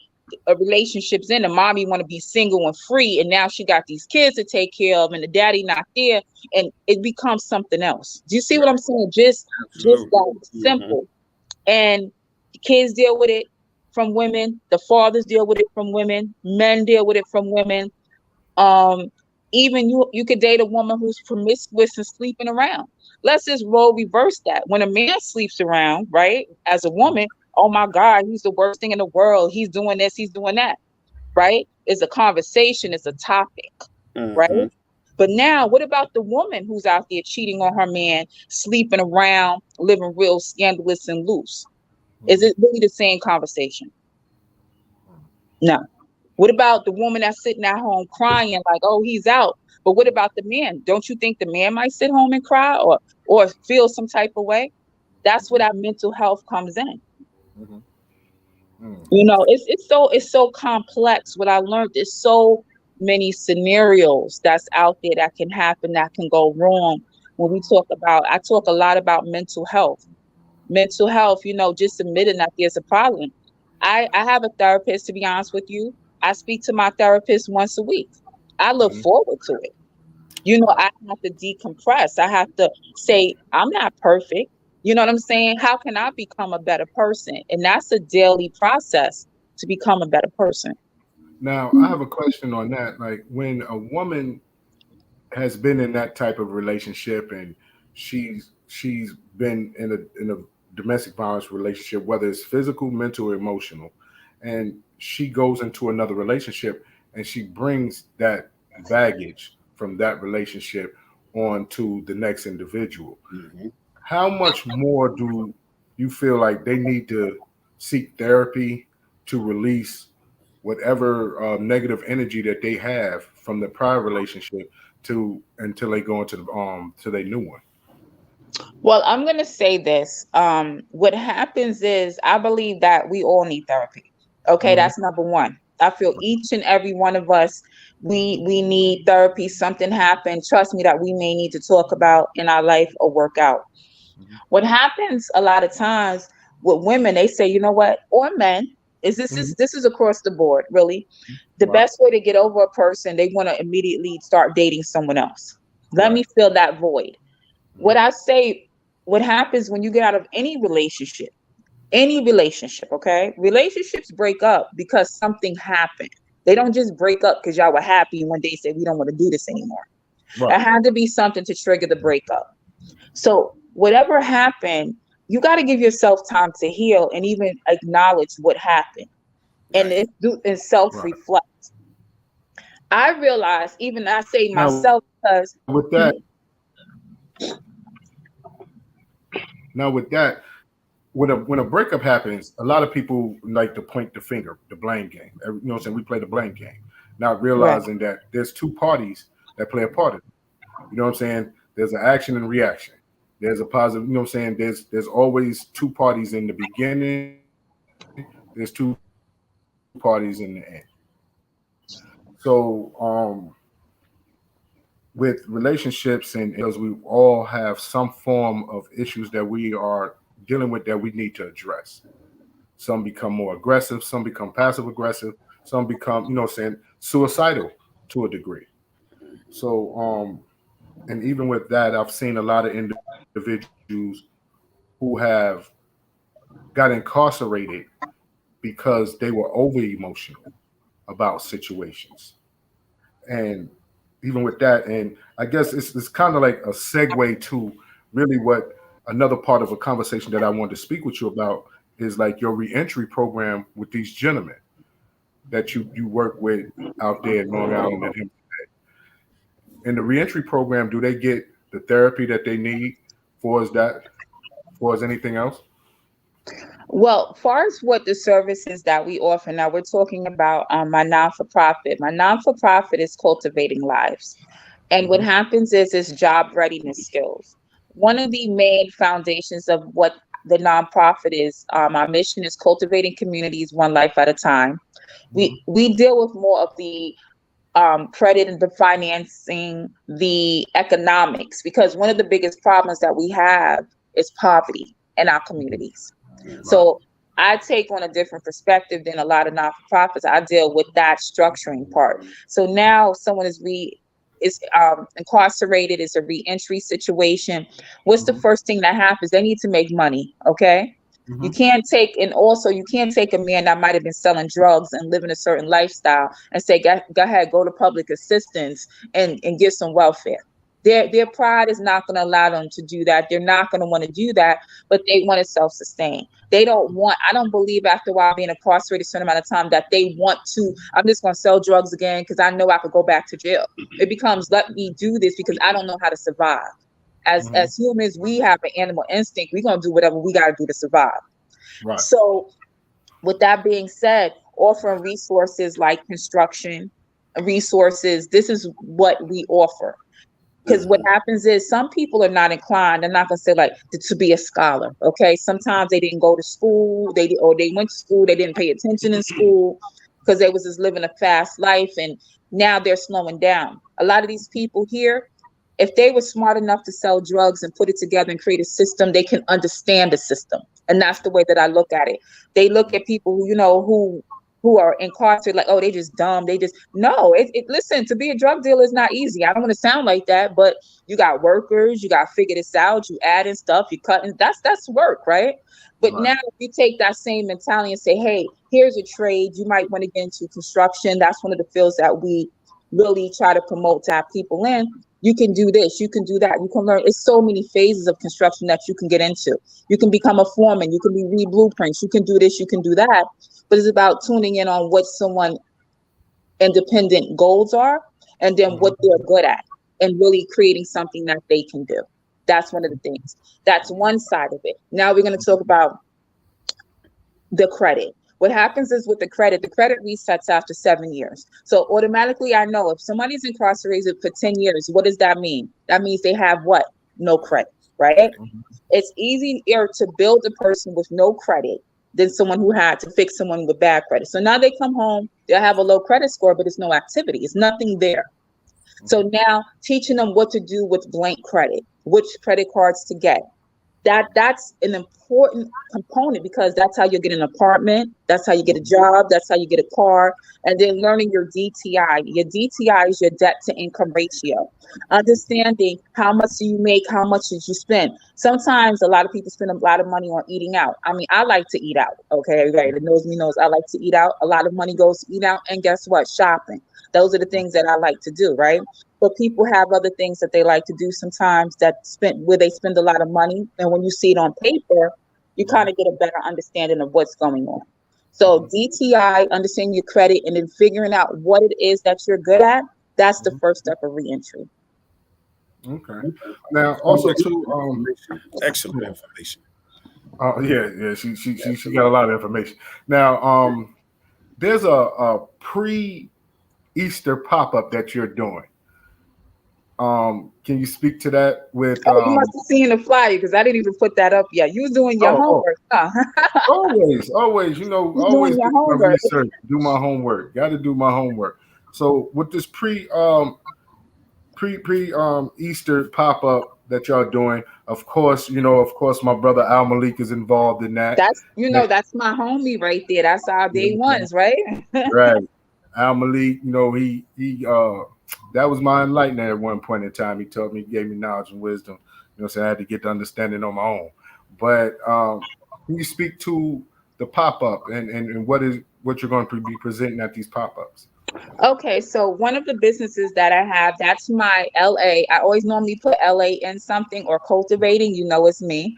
A relationship's in, and mommy want to be single and free, and now she got these kids to take care of, and the daddy not there, and it becomes something else. Do you see what I'm saying? Just that simple. And the kids deal with it from women, the fathers deal with it from women, men deal with it from women. Even you could date a woman who's promiscuous and sleeping around. Let's just reverse that. When a man sleeps around, right, as a woman, oh my God, he's the worst thing in the world. He's doing this, he's doing that, right? It's a conversation, it's a topic, right? But now, what about the woman who's out there cheating on her man, sleeping around, living real scandalous and loose? Is it really the same conversation? No. What about the woman that's sitting at home crying like, oh, he's out? But what about the man? Don't you think the man might sit home and cry or feel some type of way? That's where that mental health comes in. You know, it's so complex. What I learned is so many scenarios that's out there that can happen, that can go wrong. When we talk about, I talk a lot about mental health. Mental health, you know, just admitting that there's a problem. I have a therapist, to be honest with you. I speak to my therapist once a week. I look forward to it. You know, I have to decompress. I have to say, I'm not perfect. You know what I'm saying? How can I become a better person? And that's a daily process to become a better person. Now, I have a question on that. Like, when a woman has been in that type of relationship and she's been in a domestic violence relationship, whether it's physical, mental, or emotional, and she goes into another relationship and she brings that baggage from that relationship on to the next individual. How much more do you feel like they need to seek therapy to release whatever negative energy that they have from the prior relationship to until they go into the to their new one? Well, I'm going to say this. What happens is, I believe that we all need therapy. Okay, Mhm. that's number one. I feel each and every one of us, we need therapy. Something happened. Trust me, that we may need to talk about in our life or work out. Mhm. What happens a lot of times with women, they say, you know what, or men, is Mhm. this is across the board, really. The Right. best way to get over a person, they want to immediately start dating someone else. Let Right. me fill that void. Mhm. What I say, what happens when you get out of any relationship, okay? Relationships break up because something happened. They don't just break up because y'all were happy one day said we don't want to do this anymore. It Right. had to be something to trigger the breakup. So whatever happened, you got to give yourself time to heal and even acknowledge what happened, and Right. and self Right. reflect. I realize, even I say Now myself, because with that, now with that, when a breakup happens, a lot of people like to point the finger, the blame game. You know what I'm saying? We play the blame game, not right. realizing that there's two parties that play a part of it. You know what I'm saying? There's an action and reaction. There's a positive, you know what I'm saying? There's always two parties in the beginning, there's two parties in the end. So with relationships and because we all have some form of issues that we are dealing with that we need to address. Some become more aggressive, some become passive aggressive, some become, you know what I'm saying, suicidal to a degree. So and even with that, I've seen a lot of individuals who have got incarcerated because they were over emotional about situations. And even with that, and I guess it's kind of like a segue to really what another part of a conversation that I wanted to speak with you about is like your reentry program with these gentlemen that you work with out there in Long Island and him. In the reentry program, do they get the therapy that they need for as that for as anything else? Well, far as what the services that we offer now, we're talking about my non-for-profit. My non-for-profit is Cultivating Lives. And what Hmm. happens is job readiness skills. One of the main foundations of what the nonprofit is, our mission is cultivating communities one life at a time. Hmm. We deal with more of the credit and the financing, the economics, because one of the biggest problems that we have is poverty in our communities. Right. So I take on a different perspective than a lot of non-for-profits. I deal with that structuring part. So now someone is incarcerated, is a reentry situation. What's the Hmm. first thing that happens? They need to make money. Okay. You Hmm. can't take, and also you can't take a man that might have been selling drugs and living a certain lifestyle and say, go ahead, go to public assistance and get some welfare. Their pride is not going to allow them to do that. They're not going to want to do that, but they want to self-sustain. They don't want, I don't believe after a while being incarcerated a certain amount of time that they want to, I'm just going to sell drugs again because I know I could go back to jail. It becomes, let me do this because I don't know how to survive. Hmm. As humans, we have an animal instinct. We're going to do whatever we got to do to survive. Right. So with that being said, offering resources like construction resources, this is what we offer. Because what happens is some people are not inclined. They're not gonna say like to be a scholar. Okay, sometimes they didn't go to school. They went to school. They didn't pay attention in school because they was just living a fast life, and now they're slowing down. A lot of these people here, if they were smart enough to sell drugs and put it together and create a system, they can understand the system, and that's the way that I look at it. They look at people who are incarcerated like, oh, they just dumb. They just no. Listen, to be a drug dealer is not easy. I don't want to sound like that, but you got workers. You got to figure this out. You adding stuff. You cutting. That's work, right? But now if you take that same mentality and say, hey, here's a trade. You might want to get into construction. That's one of the fields that we really try to promote to have people in. You can do this, you can do that, you can learn. It's so many phases of construction that you can get into. You can become a foreman, you can read blueprints, you can do this, you can do that. But it's about tuning in on what someone independent goals are and then what they're good at and really creating something that they can do. That's one of the things. That's one side of it. Now we're going to talk about the credit. What happens is with the credit resets after 7 years. So automatically I know if somebody's incarcerated for 10 years, what does that mean? That means they have what? No credit, right? It's easier to build a person with no credit than someone who had to fix someone with bad credit. So now they come home, they'll have a low credit score, but it's no activity. It's nothing there. So now teaching them what to do with blank credit, which credit cards to get. That's an important component because that's how you get an apartment, that's how you get a job, that's how you get a car, and then learning your DTI. Your DTI is your debt to income ratio. Understanding how much do you make, how much did you spend. Sometimes a lot of people spend a lot of money on eating out. I mean, I like to eat out, okay? Everybody that knows me knows I like to eat out. A lot of money goes to eat out, and guess what? Shopping. Those are the things that I like to do, right? But people have other things that they like to do sometimes where they spend a lot of money. And when you see it on paper, you kind of get a better understanding of what's going on. So DTI, understanding your credit, and then figuring out what it is that you're good at, that's the first step of reentry. Okay. Now, also too, excellent information. Yeah, she got a lot of information. Now, there's a pre-Easter pop-up that you're doing. Can you speak to that with you must have seen the flyer because I didn't even put that up yet. You was doing your homework, huh? always, always do my research, do my homework. Got to do my homework. So with this pre Easter pop-up that y'all doing, of course, my brother Al Malik is involved in that. That's my homie right there. That's our day ones, right? Right. Al Malik, he that was my enlightenment at one point in time. He told me, gave me knowledge and wisdom. So I had to get the understanding on my own. But can you speak to the pop-up and what you're going to be presenting at these pop-ups? Okay, so one of the businesses that I have, that's my LA. I always normally put LA in something or cultivating, it's me.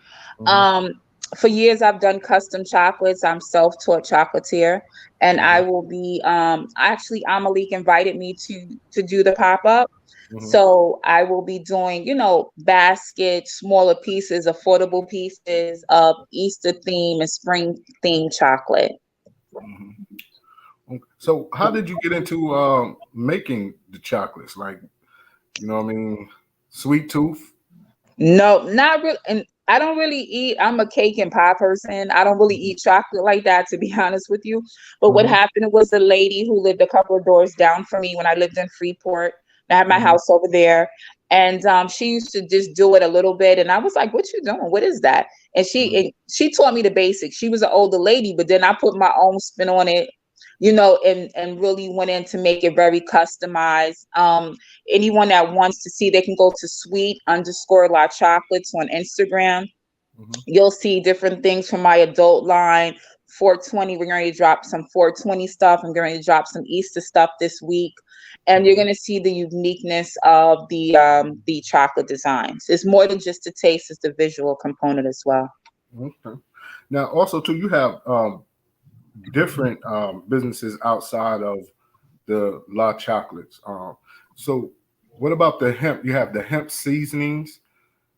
For years, I've done custom chocolates. I'm self-taught chocolatier, and I will be. Actually, Amalik invited me to do the pop-up, so I will be doing, baskets, smaller pieces, affordable pieces of Easter theme and spring theme chocolate. So, how did you get into making the chocolates? Like, sweet tooth? No, not really. And I don't really eat. I'm a cake and pie person. I don't really eat chocolate like that, to be honest with you. But what happened was a lady who lived a couple of doors down from me when I lived in Freeport. I had my house over there. And she used to just do it a little bit. And I was like, what you doing? What is that? And she taught me the basics. She was an older lady, but then I put my own spin on it, and really went in to make it very customized. Anyone that wants to see, they can go to sweet_La Chocolates on Instagram. You'll see different things from my adult line. 420, we're going to drop some 420 stuff. I'm going to drop some Easter stuff this week. And you're going to see the uniqueness of the chocolate designs. It's more than just the taste, it's the visual component as well. Okay. Now, also, too, you have different businesses outside of the La Chocolates. So what about the hemp? You have the hemp seasonings?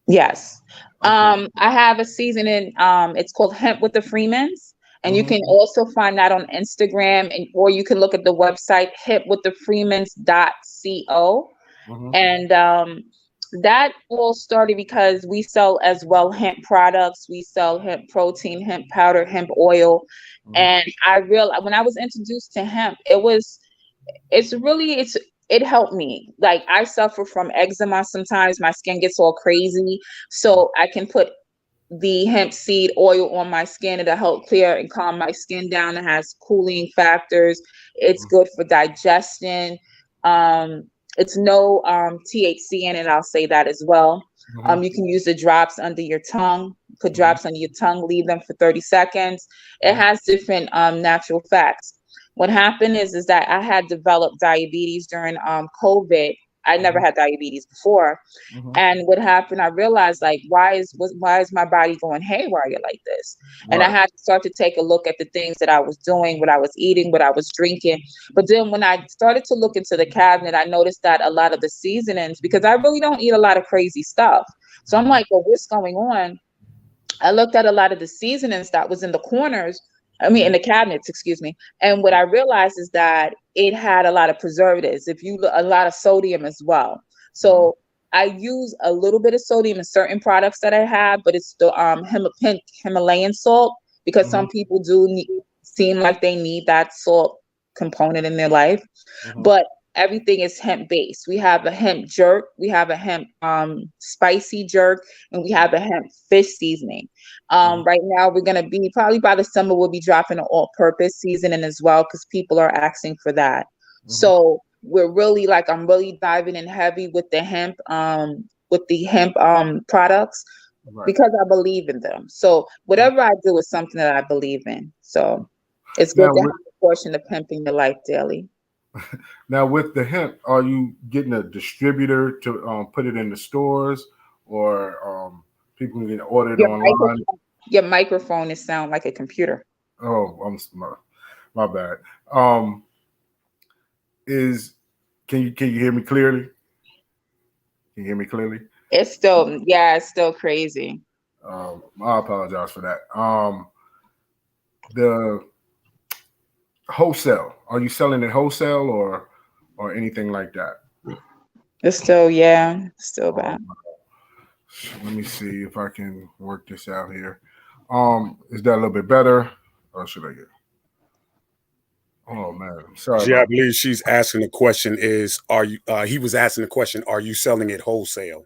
Yes. I have a seasoning. It's called Hemp with the Freemans. And you can also find that on Instagram, or you can look at the website hempwiththefreemans.co. And That all started because we sell as well hemp products. We sell hemp protein, hemp powder, hemp oil. And I realized when I was introduced to hemp, it helped me. Like, I suffer from eczema sometimes. My skin gets all crazy. So I can put the hemp seed oil on my skin. It'll help clear and calm my skin down. It has cooling factors. It's good for digestion. It's no THC in it. I'll say that as well. You can use the drops under your tongue. Put drops under your tongue. Leave them for 30 seconds. It has different natural facts. What happened is that I had developed diabetes during COVID. I never had diabetes before. And what happened, I realized, like, why is my body going haywire like this? And I had to start to take a look at the things that I was doing, what I was eating, what I was drinking. But then when I started to look into the cabinet, I noticed that a lot of the seasonings, because I really don't eat a lot of crazy stuff. So I'm like, well, what's going on? I looked at a lot of the seasonings that was in the corners, in the cabinets, excuse me. And what I realized is that it had a lot of preservatives, a lot of sodium as well. So I use a little bit of sodium in certain products that I have, but it's the pink Himalayan salt, because some people seem like they need that salt component in their life. But everything is hemp based. We have a hemp jerk, we have a hemp spicy jerk, and we have a hemp fish seasoning. Right now we're going to be, probably by the summer, we'll be dropping an all-purpose seasoning as well, because people are asking for that. So we're really, I'm really diving in heavy with the hemp products, because I believe in them. So whatever I do is something that I believe in. So it's good to have a portion of hemp in your life daily. Now, with the hemp, are you getting a distributor to put it in the stores, or people can get ordered online? Your microphone is sound like a computer. Oh, I'm my bad. Can you hear me clearly? Can you hear me clearly? It's still crazy. I apologize for that. The wholesale, are you selling it wholesale or anything like that? It's still bad. Let me see if I can work this out here. Is that a little bit better, or should I get? Oh man, sorry. Yeah, I believe she's asking the question is, are you? He was asking the question, are you selling it wholesale?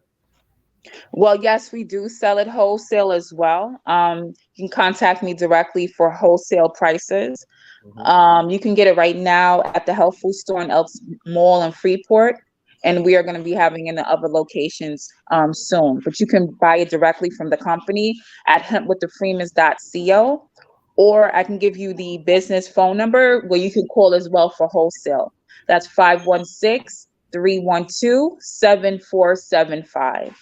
Well, yes, we do sell it wholesale as well. You can contact me directly for wholesale prices. You can get it right now at the health food store in Elks Mall in Freeport, and we are going to be having in the other locations soon. But you can buy it directly from the company at hempwiththefreemans.co, or I can give you the business phone number where you can call as well for wholesale. That's 516-312-7475.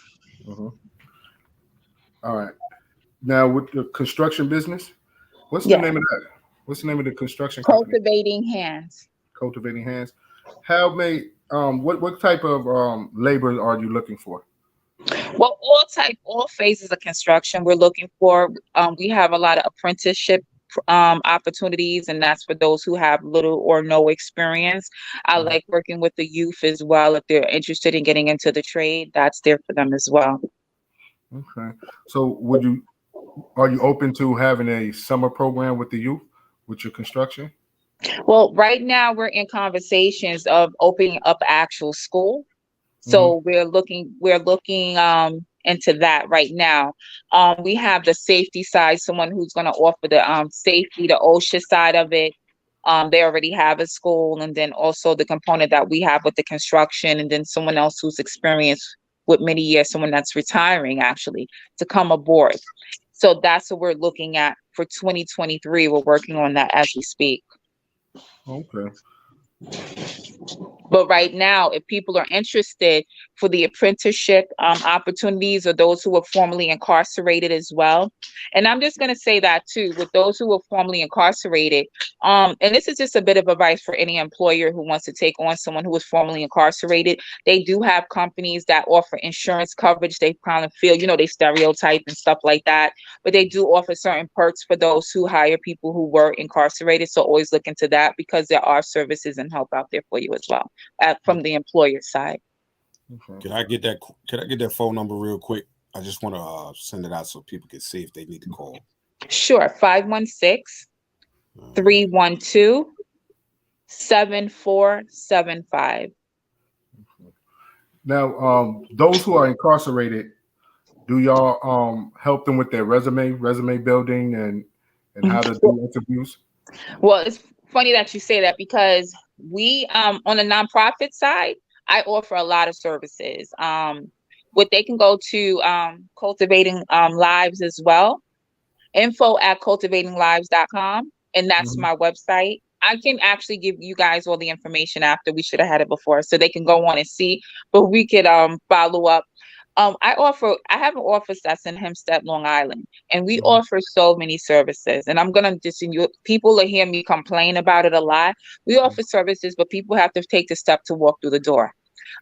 All right. Now, with the construction business, what's the name of that? What's the name of the construction company? Cultivating Hands. Cultivating Hands. What type of labor are you looking for? Well, all phases of construction we're looking for. We have a lot of apprenticeship opportunities, and that's for those who have little or no experience. I like working with the youth as well. If they're interested in getting into the trade, that's there for them as well. Okay. So are you open to having a summer program with the youth with your construction? Well, right now we're in conversations of opening up actual school. So we're looking into that right now. We have the safety side, someone who's going to offer the safety, the OSHA side of it. They already have a school, and then also the component that we have with the construction, and then someone else who's experienced with many years, someone that's retiring actually, to come aboard. So that's what we're looking at for 2023. We're working on that as we speak. Okay. But right now, if people are interested for the apprenticeship opportunities, or those who were formerly incarcerated as well. And I'm just going to say that too, with those who were formerly incarcerated, and this is just a bit of advice for any employer who wants to take on someone who was formerly incarcerated. They do have companies that offer insurance coverage. They kind of feel, they stereotype and stuff like that, but they do offer certain perks for those who hire people who were incarcerated. So always look into that, because there are services and help out there for you as well. From the employer side. Okay. Can I get that? Can I get that phone number real quick? I just want to send it out so people can see if they need to call. Sure. 516-312-7475. Now, those who are incarcerated, do y'all help them with their resume building, and how to do interviews? Well, it's funny that you say that because we on the nonprofit side, I offer a lot of services. What they can go to Cultivating Lives as well, info@cultivatinglives.com, and that's my website. I can actually give you guys all the information after. We should have had it before, so they can go on and see, but we could follow up. I have an office that's in Hempstead, Long Island, and we offer so many services. And I'm gonna just, people will hear me complain about it a lot. We offer services, but people have to take the step to walk through the door.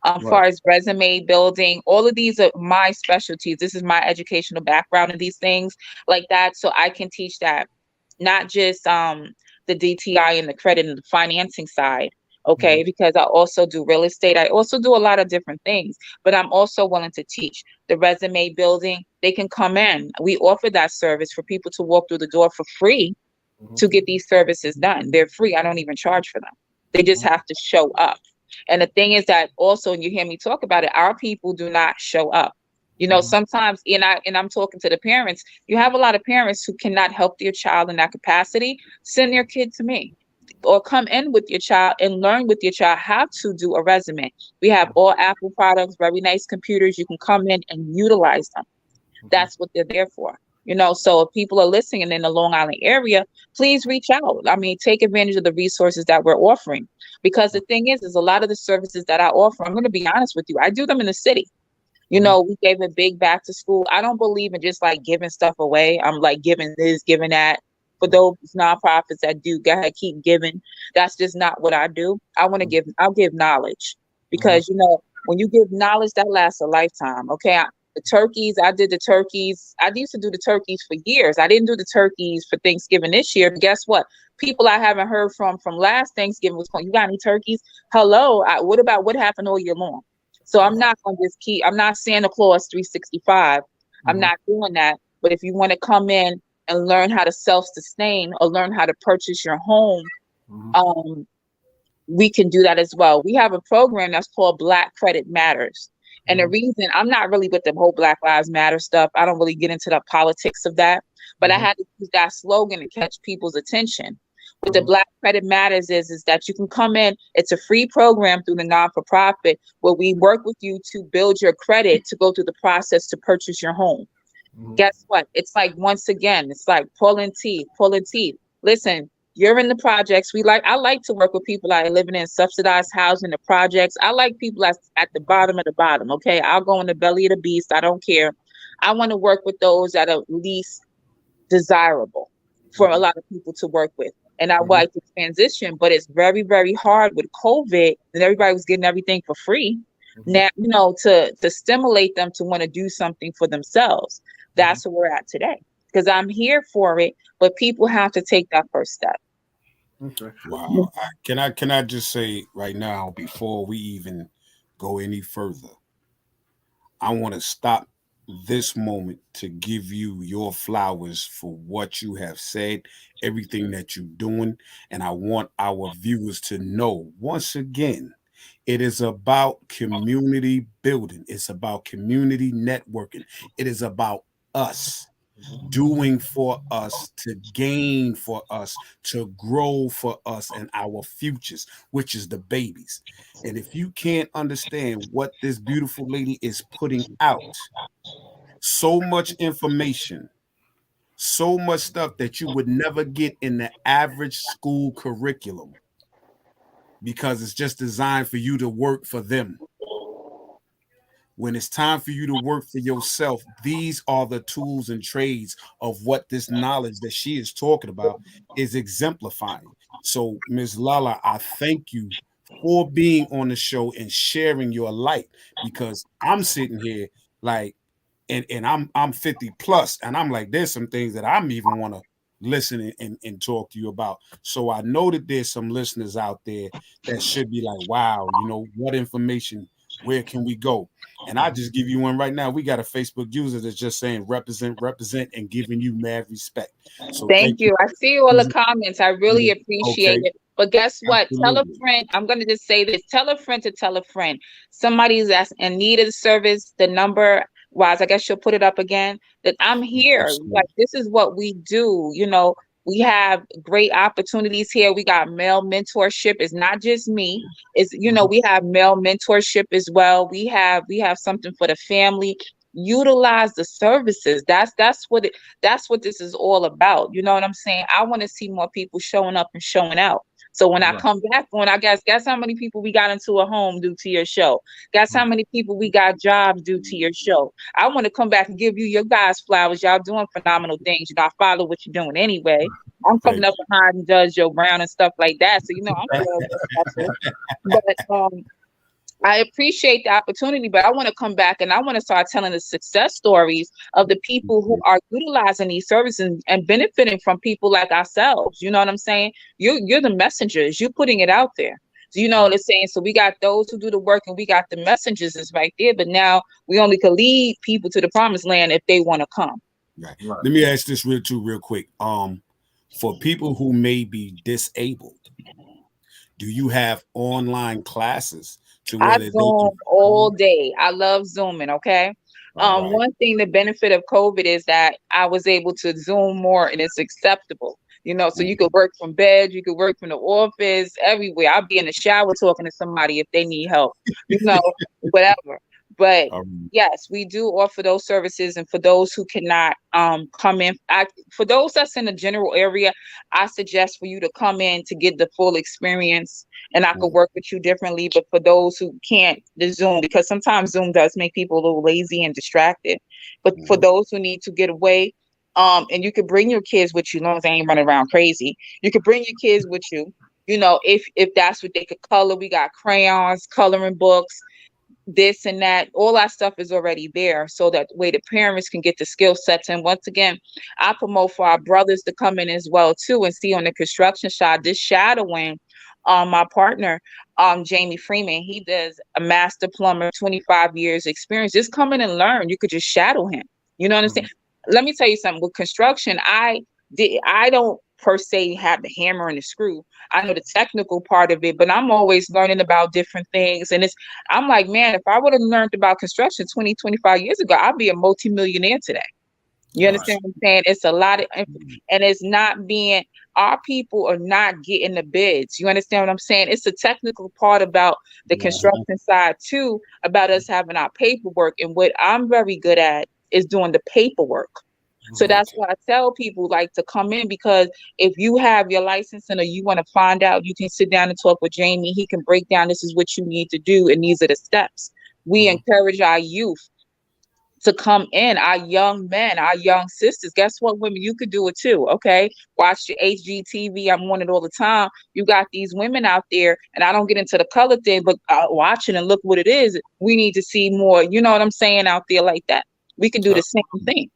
Far as resume building, all of these are my specialties. This is my educational background in these things like that. So I can teach that, not just the DTI and the credit and the financing side. Okay, because I also do real estate. I also do a lot of different things, but I'm also willing to teach the resume building. They can come in. We offer that service for people to walk through the door for free to get these services done. They're free. I don't even charge for them. They just have to show up. And the thing is that also, and you hear me talk about it, our people do not show up. Sometimes, and I'm talking to the parents, you have a lot of parents who cannot help their child in that capacity. Send their kid to me, or come in with your child and learn with your child how to do a resume. We have all Apple products, very nice computers. You can come in and utilize them. That's what they're there for. So if people are listening in the Long Island area, please reach out. I mean, take advantage of the resources that we're offering. Because the thing is a lot of the services that I offer, I'm going to be honest with you, I do them in the city. We gave a big back to school. I don't believe in just like giving stuff away. I'm like giving this, giving that. For those nonprofits that do, go ahead, keep giving. That's just not what I do. I'll give knowledge, because when you give knowledge, that lasts a lifetime. Okay. The turkeys, I did the turkeys. I used to do the turkeys for years. I didn't do the turkeys for Thanksgiving this year. But guess what? People I haven't heard from last Thanksgiving was calling, you got any turkeys? Hello. What about what happened all year long? So I'm not going to I'm not Santa Claus 365. I'm not doing that. But if you want to come in and learn how to self-sustain or learn how to purchase your home, we can do that as well. We have a program that's called Black Credit Matters. And the reason I'm not really with the whole Black Lives Matter stuff, I don't really get into the politics of that, but I had to use that slogan to catch people's attention. What the Black Credit Matters is that you can come in. It's a free program through the non-for-profit where we work with you to build your credit to go through the process to purchase your home. Guess what? It's like, once again, it's like pulling teeth. Listen, you're in the projects. I like to work with people that are living in subsidized housing, the projects. I like people that's at the bottom of the bottom. Okay. I'll go in the belly of the beast. I don't care. I want to work with those that are least desirable for a lot of people to work with. And I like to transition, but it's very, very hard with COVID, and everybody was getting everything for free. Now, to stimulate them to want to do something for themselves. That's where we're at today, because I'm here for it, but people have to take that first step. Okay. Wow. Can I just say right now, before we even go any further, I want to stop this moment to give you your flowers for what you have said, everything that you're doing. And I want our viewers to know, once again, it is about community building. It's about community networking. It is about us doing for us, to gain for us, to grow for us and our futures, which is the babies. And if you can't understand what this beautiful lady is putting out, so much information, so much stuff that you would never get in the average school curriculum, because it's just designed for you to work for them. When it's time for you to work for yourself, these are the tools and trades of what this knowledge that she is talking about is exemplifying. So, Ms. Lala, I thank you for being on the show and sharing your light, because I'm sitting here like, and I'm 50 plus, and I'm like, there's some things that I'm even want to listen and talk to you about. So I know that there's some listeners out there that should be like, wow, what information Where can we go? And I just give you one right now. We got a Facebook user that's just saying represent, and giving you mad respect. So Thank you. I see all the comments. I really appreciate it. But guess what? Absolutely. Tell a friend. I'm going to just say this. Tell a friend to tell a friend. Somebody's in need of the service. The number wise, I guess you'll put it up again. That I'm here. Absolutely. Like, this is what we do. You know, we have great opportunities here. We got male mentorship. It's not just me. It's, you know, we have male mentorship as well. We have something for the family. Utilize the services. That's what this is all about. You know what I'm saying? I want to see more people showing up and showing out. So when I come back on, I guess how many people we got into a home due to your show. Guess how many people we got jobs due to your show. I want to come back and give you your guys flowers. Y'all doing phenomenal things. You know, I follow what you're doing anyway. I'm coming up behind Judge Joe Brown and stuff like that. So, you know, I'm but I appreciate the opportunity, but I want to come back and I want to start telling the success stories of the people who are utilizing these services and benefiting from people like ourselves. You know what I'm saying? You're the messengers. You're putting it out there. So, you know what I'm saying? So we got those who do the work and we got the messengers is right there. But now we only can lead people to the promised land if they want to come. Right. Let me ask this real quick. For people who may be disabled, do you have online classes? I Zoom all day. I love Zooming. Okay. One thing, the benefit of COVID is that I was able to Zoom more and it's acceptable. You know, so you could work from bed, you could work from the office, everywhere. I'll be in the shower talking to somebody if they need help, you know, whatever. But yes, we do offer those services. And for those who cannot come in, for those that's in the general area, I suggest for you to come in to get the full experience and I could work with you differently. But for those who can't, the Zoom, because sometimes Zoom does make people a little lazy and distracted. But for those who need to get away, and you could bring your kids with you, as long as they ain't running around crazy. You could bring your kids with you, you know, if that's what they could color. We got crayons, coloring books, this and that. All that stuff is already there, so that way the parents can get the skill sets. And once again, I promote for our brothers to come in as well too and see on the construction side, this shadowing. My partner, Jamie Freeman, he does a master plumber, 25 years experience. Just come in and learn. You could just shadow him. You know what I'm saying? Let me tell you something. With construction, I don't per se have the hammer and the screw. I know the technical part of it, but I'm always learning about different things. And I'm like, man, if I would have learned about construction 20, 25 years ago, I'd be a multimillionaire today. You understand what I'm saying? It's a lot of, and it's not being, our people are not getting the bids. You understand what I'm saying? It's a technical part about the construction side too, about us having our paperwork. And what I'm very good at is doing the paperwork. So that's why I tell people like to come in, because if you have your license and you want to find out, you can sit down and talk with Jamie. He can break down, this is what you need to do, and these are the steps. We encourage our youth to come in, our young men, our young sisters. Guess what, women? You could do it too, okay? Watch the HGTV. I'm on it all the time. You got these women out there, and I don't get into the color thing, but watching and look what it is. We need to see more, you know what I'm saying, out there like that. We can do the same thing.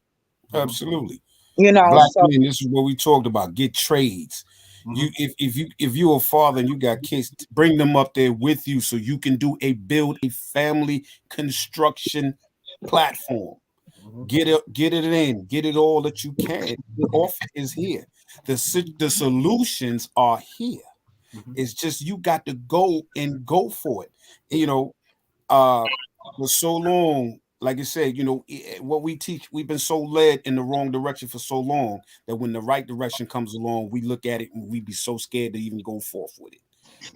Absolutely. You know, Black men, this is what we talked about. Get trades. You if you're a father and you got kids, bring them up there with you so you can build a family construction platform. Get it in, get it all that you can. The offer is here. The solutions are here. It's just you got to go for it. You know, for so long, like I said, you know, what we teach, we've been so led in the wrong direction for so long that when the right direction comes along, we look at it and we be so scared to even go forth with it.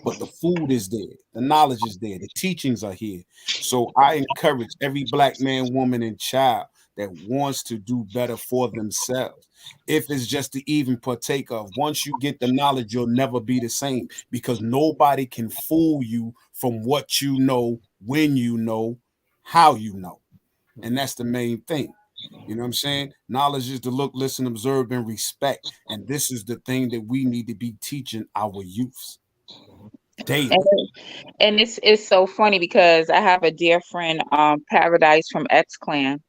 But the food is there, the knowledge is there, the teachings are here. So I encourage every black man, woman, and child that wants to do better for themselves. If it's just to even partake of, once you get the knowledge, you'll never be the same, because nobody can fool you from what you know, when you know, how you know. And that's the main thing. You know what I'm saying? Knowledge is to look, listen, observe, and respect. And this is the thing that we need to be teaching our youths daily. And it's so funny because I have a dear friend, Paradise from X Clan.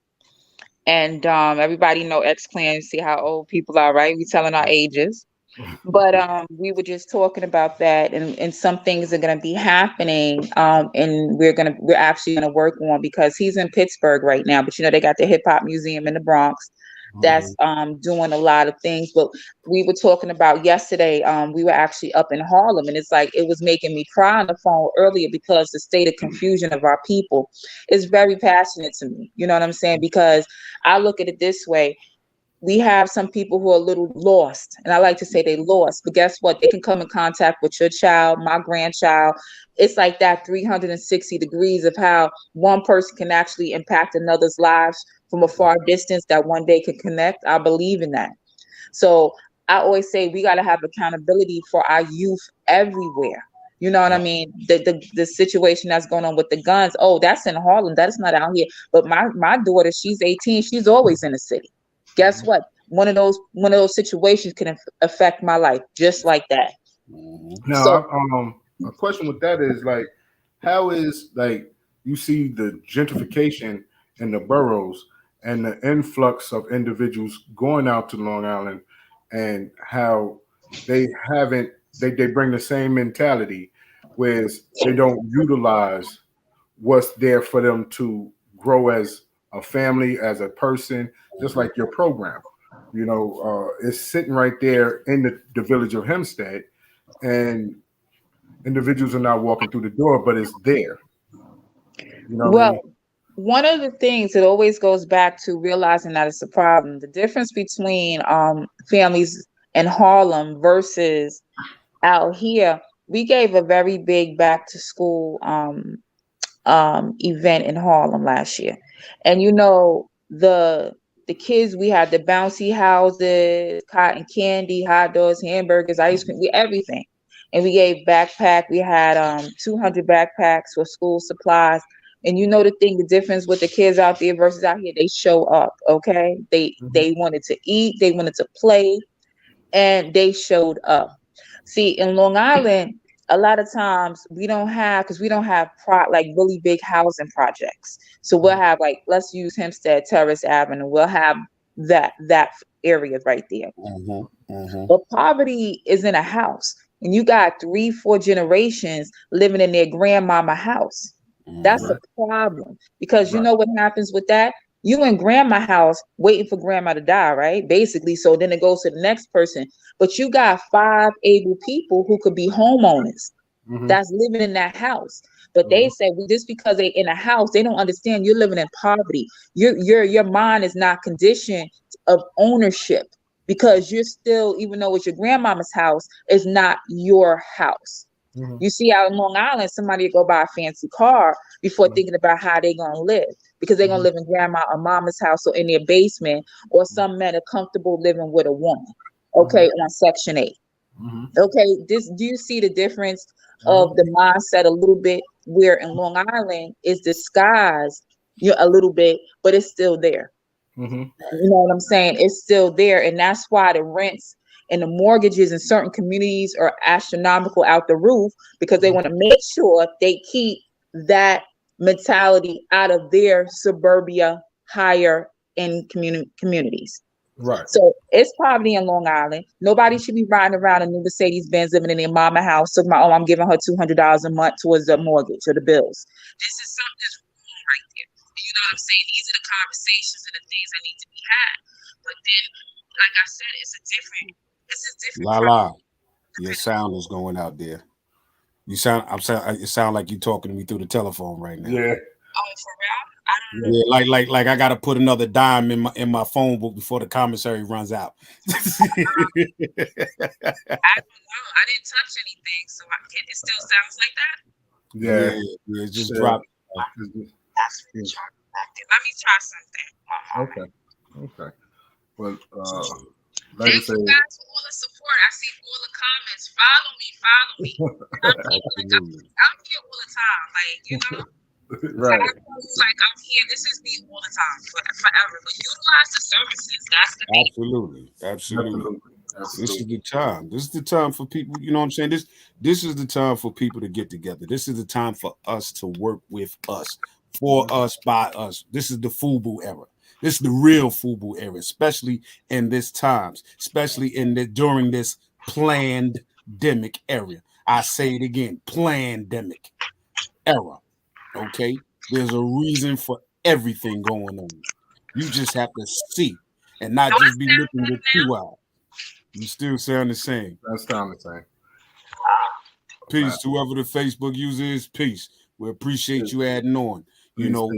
And everybody know X Clan, see how old people are, right? We telling our ages. But we were just talking about that, and some things are going to be happening, and we're actually going to work on, because he's in Pittsburgh right now, but they got the hip hop museum in the Bronx that's doing a lot of things. But we were talking about yesterday, we were actually up in Harlem, and it's like it was making me cry on the phone earlier, because the state of confusion of our people is very passionate to me. You know what I'm saying? Because I look at it this way: we have some people who are a little lost, and I like to say they lost, but guess what? They can come in contact with your child, my grandchild. It's like that 360 degrees of how one person can actually impact another's lives from a far distance, that one day can connect. I believe in that. So I always say we got to have accountability for our youth everywhere. You know what I mean? The situation that's going on with the guns, oh, that's in Harlem. That's not out here. But my daughter, she's 18. She's always in the city. Guess what? One of those situations can affect my life just like that. Now, So, a question with that is like, how is like you see the gentrification in the boroughs and the influx of individuals going out to Long Island, and how they haven't they bring the same mentality, whereas they don't utilize what's there for them to grow as a family, as a person, just like your program. It's sitting right there in the village of Hempstead, and individuals are not walking through the door, but it's there. You know what I well, mean? one of the things that always goes back to realizing that it's a problem, the difference between families in Harlem versus out here. We gave a very big back to school event in Harlem last year. And the kids, we had the bouncy houses, cotton candy, hot dogs, hamburgers, ice cream, everything. And we gave backpack. We had 200 backpacks for school supplies. And the difference with the kids out there versus out here, they show up, okay? They wanted to eat, they wanted to play, and they showed up. See, in Long Island, a lot of times because we don't have like really big housing projects. So we'll have, like, let's use Hempstead Terrace Avenue. We'll have that area right there. But poverty is in a house, and you got 3-4 generations living in their grandmama house. That's a problem, because you know what happens with that? You in grandma house waiting for grandma to die, right? Basically. So then it goes to the next person. But you got 5 able people who could be homeowners that's living in that house. But they say, well, just because they in a house, they don't understand you're living in poverty. Your mind is not conditioned of ownership, because you're still, even though it's your grandmama's house, it's not your house. You see, out in Long Island, somebody will go buy a fancy car before thinking about how they're going to live, because they're going to live in grandma or mama's house or in their basement, or some men are comfortable living with a woman, okay, on Section 8. Okay, do you see the difference of the mindset a little bit, where in Long Island is disguised a little bit, but it's still there. You know what I'm saying? It's still there. And that's why the rents and the mortgages in certain communities are astronomical out the roof, because they want to make sure they keep that mentality out of their suburbia, higher in communities. Right. So it's poverty in Long Island. Nobody should be riding around in a new Mercedes Benz, living in their mama house, talking about, oh, I'm giving her $200 a month towards the mortgage or the bills. This is something that's wrong right there. You know what I'm saying? These are the conversations and the things that need to be had. But then, like I said, it's a different. La, your sound is going out there. It sound like you talking to me through the telephone right now. Yeah. Oh, for real? I don't know. Yeah, like I gotta put another dime in my phone book before the commissary runs out. I don't know. I didn't touch anything, so it still sounds like that. Yeah, it just dropped. That's really sharp. Let me try something. Okay. Well, thank you guys for all the support. I see all the comments. Follow me. I'm here all the time. Like, right. Like, I'm here. This is me all the time, forever. But utilize the services. That's the thing. Absolutely. This is the time. This is the time for people. You know what I'm saying? This is the time for people to get together. This is the time for us to work with us, for us, by us. This is the FUBU era. This is the real FUBU era, especially in this times, especially during this Plandemic era. I say it again, plandemic era. Okay? There's a reason for everything going on. You just have to see and not just be looking with 2 eyes. You still sound the same. That sound the same. Peace to whoever the Facebook user is. Peace. We appreciate you adding on. You know,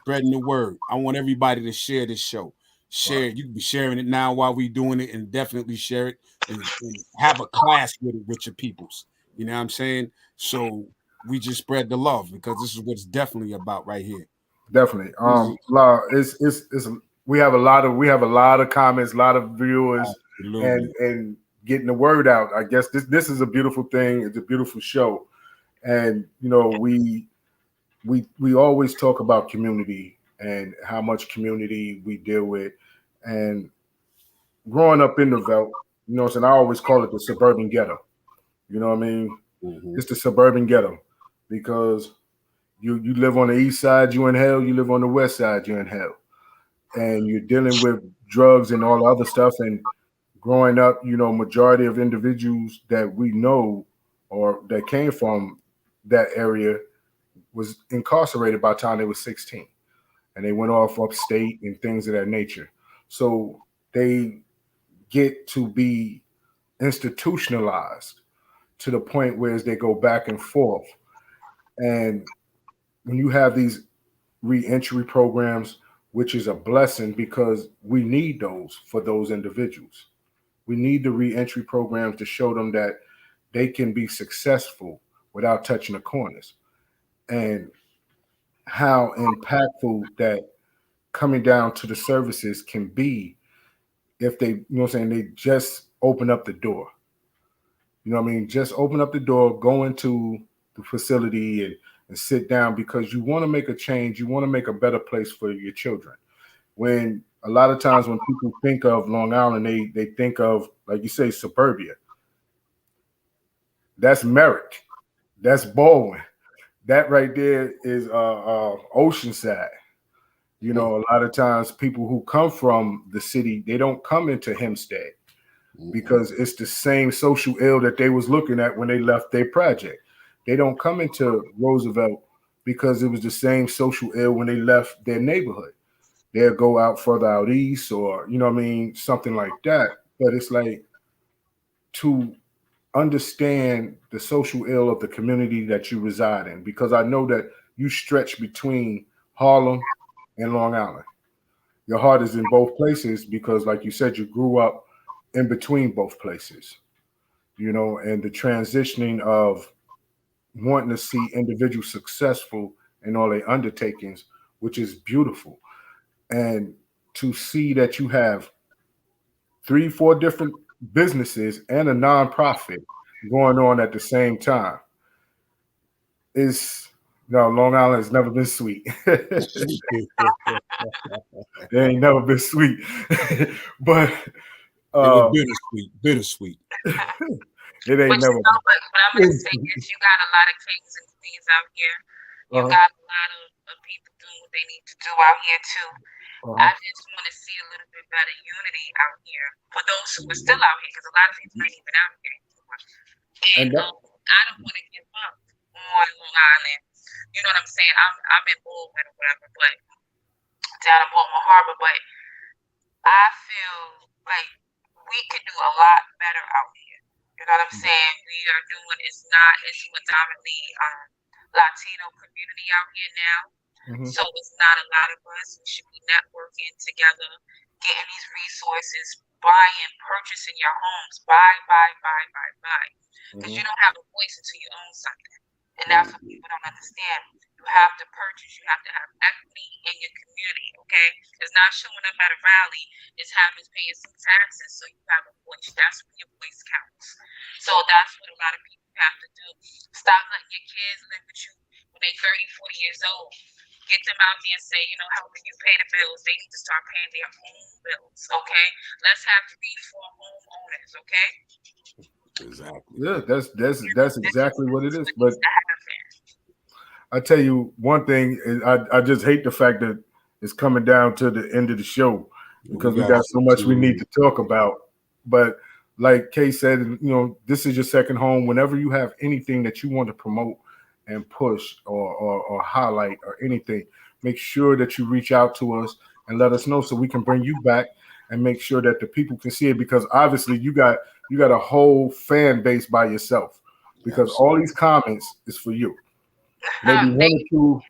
spreading the word. I want everybody to share this show. Share it. You can be sharing it now while we're doing it, and definitely share it and have a class with it with your peoples. You know what I'm saying? So we just spread the love because this is what it's definitely about right here. Definitely. It's we have a lot of comments, a lot of viewers, and getting the word out. I guess this is a beautiful thing. It's a beautiful show, and you know we always talk about community and how much community we deal with. And growing up in the Veld, you know what I'm saying, I always call it the suburban ghetto. You know what I mean? Mm-hmm. It's the suburban ghetto because you live on the east side, you're in hell. You live on the west side, you're in hell. And you're dealing with drugs and all the other stuff. And growing up, you know, majority of individuals that we know or that came from that area was incarcerated by the time they were 16. And they went off upstate and things of that nature. So they get to be institutionalized to the point where they go back and forth. And when you have these reentry programs, which is a blessing because we need those for those individuals. We need the reentry programs to show them that they can be successful without touching the corners. And how impactful that coming down to the services can be if they, you know what I'm saying, they just open up the door. You know what I mean? Just open up the door, go into the facility and sit down because you want to make a change. You want to make a better place for your children. When a lot of times when people think of Long Island, they think of, like you say, suburbia. That's Merrick. That's Baldwin. That right there is Oceanside. You know, a lot of times people who come from the city, they don't come into Hempstead because it's the same social ill that they was looking at when they left their project. They don't come into Roosevelt because it was the same social ill when they left their neighborhood. They'll go out further out east or, you know what I mean, something like that. But it's like to understand the social ill of the community that you reside in, because I know that you stretch between Harlem and Long Island. Your heart is in both places because, like you said, you grew up in between both places, you know, and the transitioning of wanting to see individuals successful in all their undertakings, which is beautiful. And to see that you have 3-4 different businesses and a nonprofit going on at the same time is, no, Long Island has never been sweet. It ain't never been sweet. But it was bittersweet. It ain't never. What I'm going to say is you got a lot of kings and queens out here. You got a lot of people doing what they need to do out here too. I just want to see a little bit better unity out here for those who are still out here, because a lot of people ain't even out here anymore. And I don't want to give up on Long Island. You know what I'm saying? I'm in Baldwin or whatever, but down in Baltimore Harbor. But I feel like we could do a lot better out here. You know what I'm saying? We are doing, it's predominantly Latino community out here now. So it's not a lot of us. We should be networking together, getting these resources, buying, purchasing your homes, buy. Because you don't have a voice until you own something. And that's what people don't understand. You have to purchase, you have to have equity in your community, okay? It's not showing up at a rally, it's paying some taxes so you have a voice. That's when your voice counts. So that's what a lot of people have to do. Stop letting your kids live with you when they're 30, 40 years old. Get them out there and say, you know, how can you pay the bills? They need to start paying their own bills, okay? Let's have 3-4 homeowners, okay? Exactly. Yeah, that's exactly what it is. But I tell you one thing, I just hate the fact that it's coming down to the end of the show because we got so much we need to talk about. But like Kay said, you know, this is your second home. Whenever you have anything that you want to promote and push or highlight or anything, make sure that you reach out to us and let us know so we can bring you back and make sure that the people can see it, because obviously you got a whole fan base by yourself, because all these comments is for you. Maybe one or two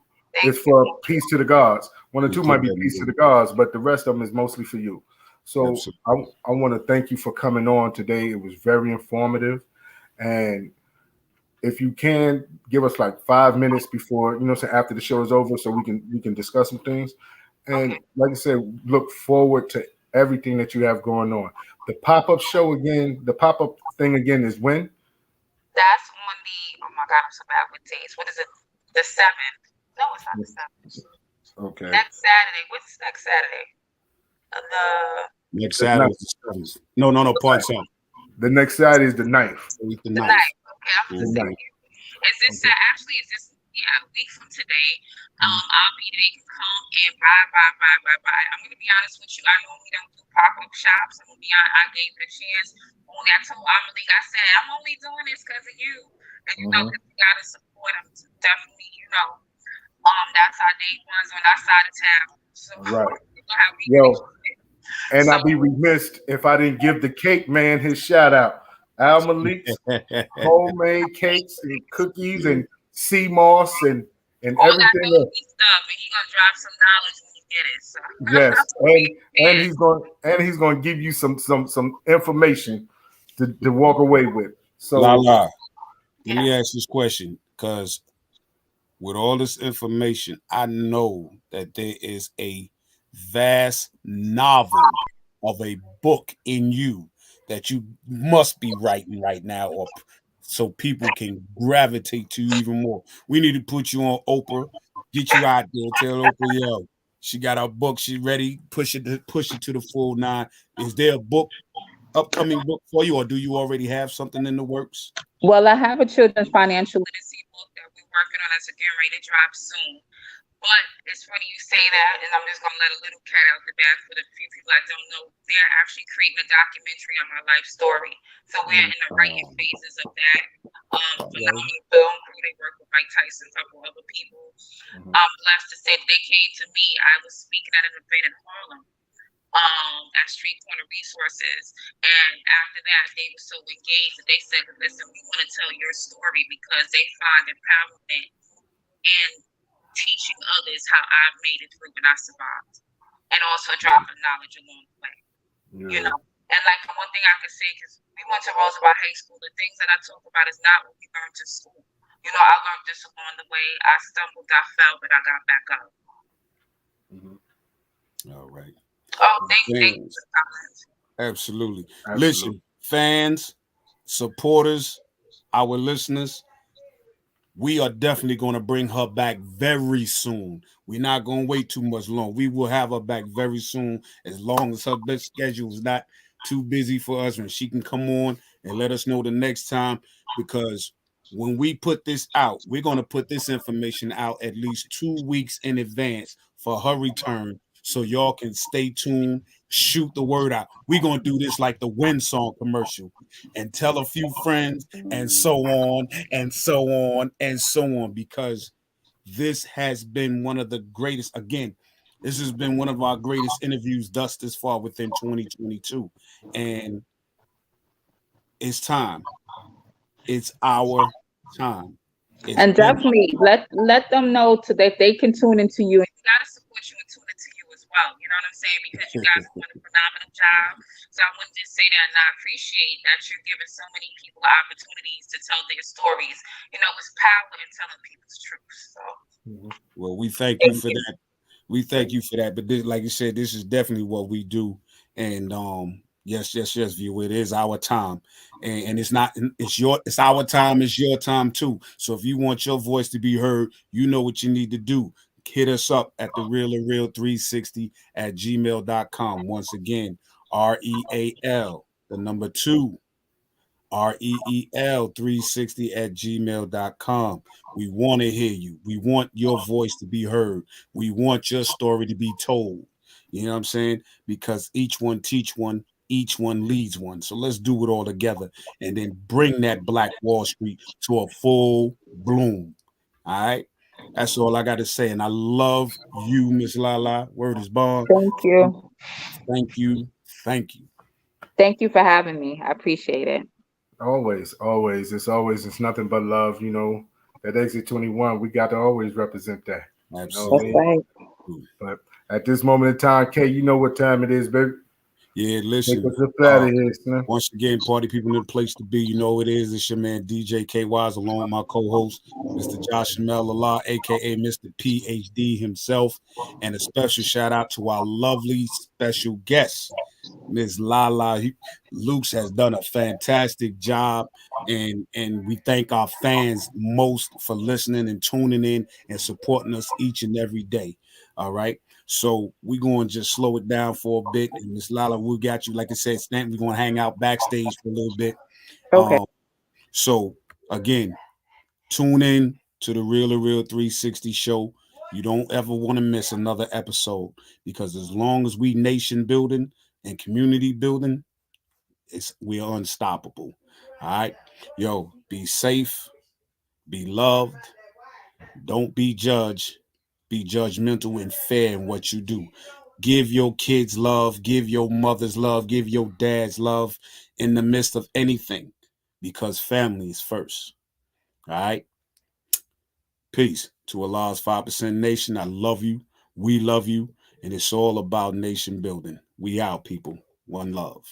is for peace to the gods. One or two might be peace to the gods, but the rest of them is mostly for you. So I want to thank you for coming on today. It was very informative. And if you can give us like 5 minutes before, so after the show is over, so we can discuss some things. And like I said, look forward to everything that you have going on. The pop-up show again, the pop-up thing again is when? That's on oh my God, I'm so bad with dates. What is it? The 7th. No, it's not the 7th. Okay. Next Saturday. What's next Saturday? Next Saturday is the 7th. No, part 7. The next Saturday is the 9th. The 9th. Okay, I'm just saying. Is this actually? Is this a week from today? I'll be there. You can come and buy. I'm gonna be honest with you. I normally don't do pop-up shops. I'm gonna be honest. I gave it a chance. Only I told Amelie, I said, I'm only doing this because of you, and because you gotta support them. Definitely, that's our day ones on our side of town. So right. And I'd be remiss if I didn't give the cake man his shout out. Al Malik's homemade cakes and cookies and sea moss and everything else. Stuff, and he's gonna drop some knowledge when you get it. So. Yes, and he's gonna give you some information to walk away with. So let me ask this question, because with all this information, I know that there is a vast novel of a book in you that you must be writing right now, or so people can gravitate to you even more. We need to put you on Oprah, get you out there, tell Oprah, yo, she got her book, she's ready, push it to the full 9. Is there a upcoming book for you, or do you already have something in the works? Well, I have a children's financial literacy book that we're working on that's getting ready to drop soon. But it's funny you say that, and I'm just going to let a little cat out the bag for the few people I don't know. They're actually creating a documentary on my life story. So we're in the writing phases of that. Phenomenal film crew, they work with Mike Tyson, a couple other people. I'm blessed to say that they came to me. I was speaking at an event in Harlem at Street Corner Resources. And after that, they were so engaged that they said, listen, we want to tell your story because they find empowerment in teaching others how I've made it through and I survived, and also dropping knowledge along the way. And like the one thing I could say, because we went to Roosevelt High School, the things that I talk about is not what we learned in school. I learned this along the way. I stumbled, I fell, but I got back up. All right. Oh, thank you for the comments. Absolutely. Listen, fans, supporters, our listeners, we are definitely going to bring her back very soon. We're not going to wait too much long. We will have her back very soon, as long as her schedule is not too busy for us, and she can come on and let us know the next time, because when we put this out, we're going to put this information out at least 2 weeks in advance for her return, so y'all can stay tuned, shoot the word out. We're going to do this like the Win Song commercial and tell a few friends and so on and so on and so on, because this has been one of the greatest. Again, this has been one of our greatest interviews thus this far within 2022. And it's time. It's our time. And definitely let them know that they can tune into you. And you got to support you and tune into you as well. You know what I'm saying? Because you guys are doing a phenomenal job. So I want to just say that, and I appreciate that you're giving so many people opportunities to tell their stories. It's power in telling people's truth. So. Well, we thank you for that. We thank you for that. But this, like you said, this is definitely what we do. And yes, viewer, it is our time. And it's our time, it's your time too. So if you want your voice to be heard, you know what you need to do. Hit us up at the real360 at gmail.com. Once again, REAL, the number 2, REEL 360 at gmail.com. We want to hear you. We want your voice to be heard. We want your story to be told. You know what I'm saying? Because each one teach one, each one leads one. So let's do it all together and then bring that Black Wall Street to a full bloom. All right. That's all I got to say. And I love you, Miss Lala. Word is bond. Thank you. Thank you. Thank you. Thank you for having me. I appreciate it. Always. It's nothing but love. You know, that Exit 21, we got to always represent that. Absolutely. That's right. But at this moment in time, Kay, you know what time it is, baby. Yeah, listen. Take us up out of here, son. Once again, party people in the place to be. You know what it is. It's your man DJ K Wise, along with my co-host, Mr. Josh Shamel Allah, aka Mr. PhD himself. And a special shout out to our lovely special guest, Ms. Lala. Luke's has done a fantastic job. And we thank our fans most for listening and tuning in and supporting us each and every day. All right. So we're going to just slow it down for a bit. And Miss Lala, we got you. Like I said, Stanton, we're going to hang out backstage for a little bit. Okay. So again, tune in to the Real 360 show. You don't ever want to miss another episode, because as long as we nation building and community building, we are unstoppable. All right. Yo, be safe, be loved, don't be judged. Be judgmental and fair in what you do. Give your kids love, give your mothers love, give your dads love in the midst of anything, because family is first. All right. Peace to Allah's 5% Nation. I love you. We love you. And it's all about nation building. We out, people. One love.